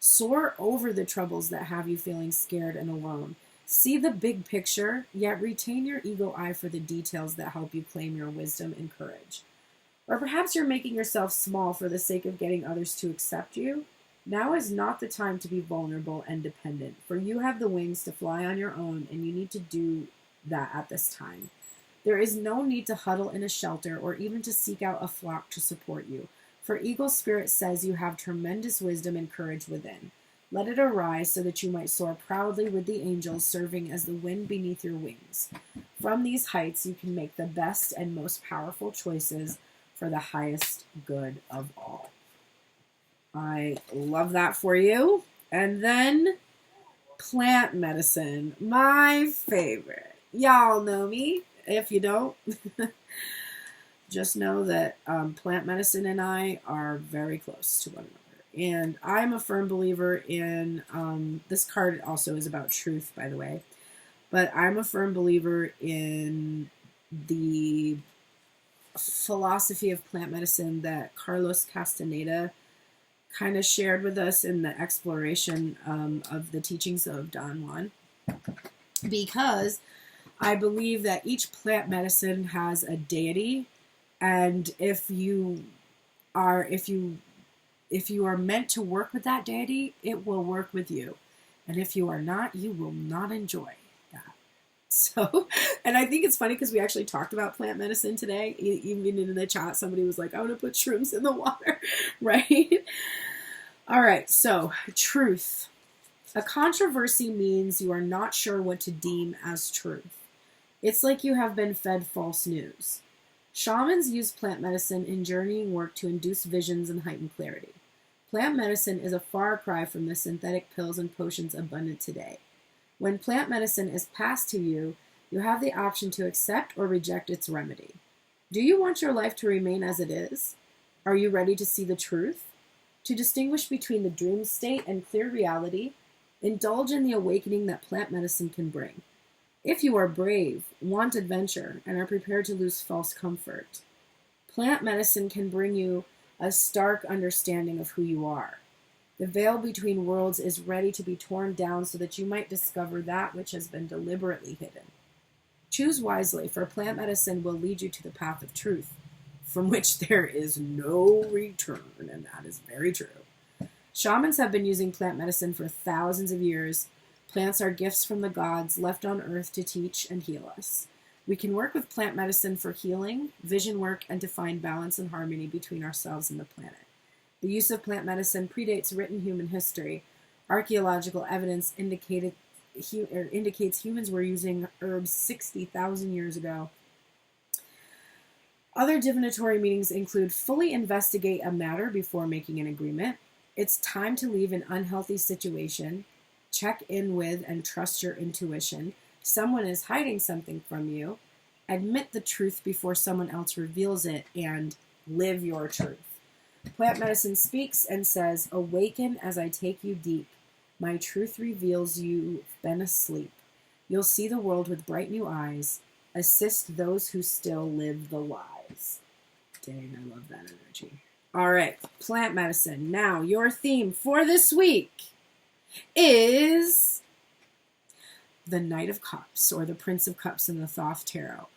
Soar over the troubles that have you feeling scared and alone. See the big picture, yet retain your eagle eye for the details that help you claim your wisdom and courage. Or perhaps you're making yourself small for the sake of getting others to accept you. Now is not the time to be vulnerable and dependent, for you have the wings to fly on your own, and you need to do that at this time. There is no need to huddle in a shelter or even to seek out a flock to support you, For Eagle Spirit says you have tremendous wisdom and courage within. Let it arise so that you might soar proudly with the angels serving as the wind beneath your wings. From these heights you can make the best and most powerful choices for the highest good of all. I love that for you. And then plant medicine, my favorite. Y'all know me. If you don't, just know that plant medicine and I are very close to one another. And I'm a firm believer in, this card also is about truth, by the way, but I'm a firm believer in the philosophy of plant medicine that Carlos Castaneda kind of shared with us in the exploration of the teachings of Don Juan, because I believe that each plant medicine has a deity, and if you are meant to work with that deity, it will work with you. And if you are not, you will not enjoy that. So, and I think it's funny because we actually talked about plant medicine today. Even in the chat, somebody was like, I want to put shrooms in the water, right? All right, so truth. A controversy means you are not sure what to deem as truth. It's like you have been fed false news. Shamans use plant medicine in journeying work to induce visions and heighten clarity. Plant medicine is a far cry from the synthetic pills and potions abundant today. When plant medicine is passed to you, you have the option to accept or reject its remedy. Do you want your life to remain as it is? Are you ready to see the truth? To distinguish between the dream state and clear reality, indulge in the awakening that plant medicine can bring. If you are brave, want adventure, and are prepared to lose false comfort, plant medicine can bring you a stark understanding of who you are. The veil between worlds is ready to be torn down so that you might discover that which has been deliberately hidden. Choose wisely, for plant medicine will lead you to the path of truth, from which there is no return, and that is very true. Shamans have been using plant medicine for thousands of years. Plants are gifts from the gods left on earth to teach and heal us. We can work with plant medicine for healing, vision work, and to find balance and harmony between ourselves and the planet. The use of plant medicine predates written human history. Archaeological evidence indicates humans were using herbs 60,000 years ago. Other divinatory meanings include fully investigate a matter before making an agreement. It's time to leave an unhealthy situation. Check in with and trust your intuition. Someone is hiding something from you. Admit the truth before someone else reveals it, and live your truth. Plant medicine speaks and says, awaken as I take you deep. My truth reveals you've been asleep. You'll see the world with bright new eyes. Assist those who still live the lies. Dang, I love that energy. All right, plant medicine. Now, your theme for this week is the Knight of Cups, or the Prince of Cups in the Thoth Tarot.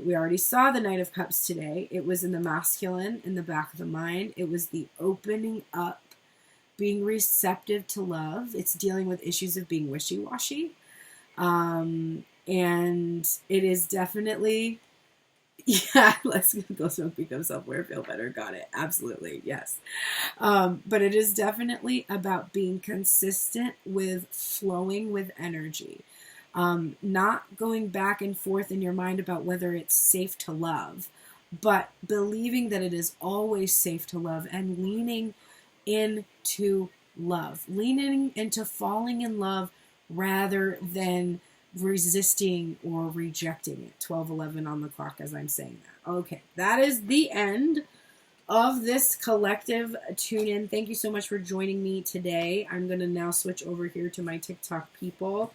We already saw the Knight of Cups today. It was in the masculine, in the back of the mind. It was the opening up, being receptive to love. It's dealing with issues of being wishy-washy. And it is definitely, yeah, let's go smoke, become self-aware, feel better. Got it. Absolutely. Yes. But it is definitely about being consistent with flowing with energy. Not going back and forth in your mind about whether it's safe to love, but believing that it is always safe to love and leaning into love, leaning into falling in love rather than resisting or rejecting it. 12:11 on the clock as I'm saying that. Okay, that is the end of this collective tune-in. Thank you so much for joining me today. I'm going to now switch over here to my TikTok people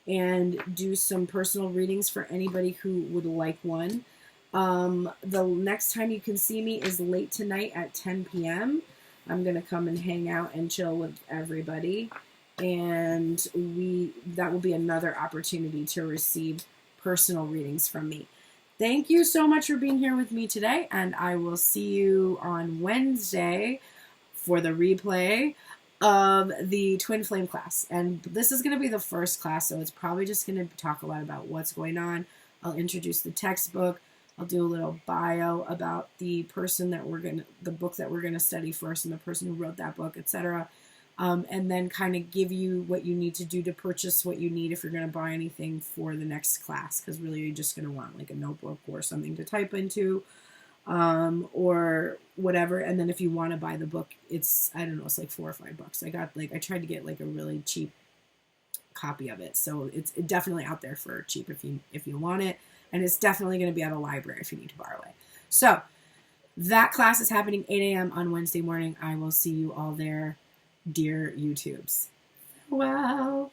and do some personal readings for anybody who would like one. The next time you can see me is late tonight at 10 p.m. I'm going to come and hang out and chill with everybody. And that will be another opportunity to receive personal readings from me. Thank you so much for being here with me today, and I will see you on Wednesday for the replay of the Twin Flame class. And this is going to be the first class, so it's probably just going to talk a lot about what's going on. I'll introduce the textbook, I'll do a little bio about the person that the book that we're gonna study first, and the person who wrote that book, etc. And then kind of give you what you need to do to purchase what you need if you're going to buy anything for the next class, because really you're just going to want like a notebook or something to type into, or whatever. And then if you want to buy the book, it's, I don't know, it's like $4 or $5. I tried to get like a really cheap copy of it, so it's definitely out there for cheap if you want it, and it's definitely going to be at a library if you need to borrow it. So that class is happening 8 a.m. on Wednesday morning. I will see you all there, dear YouTubes. Wow.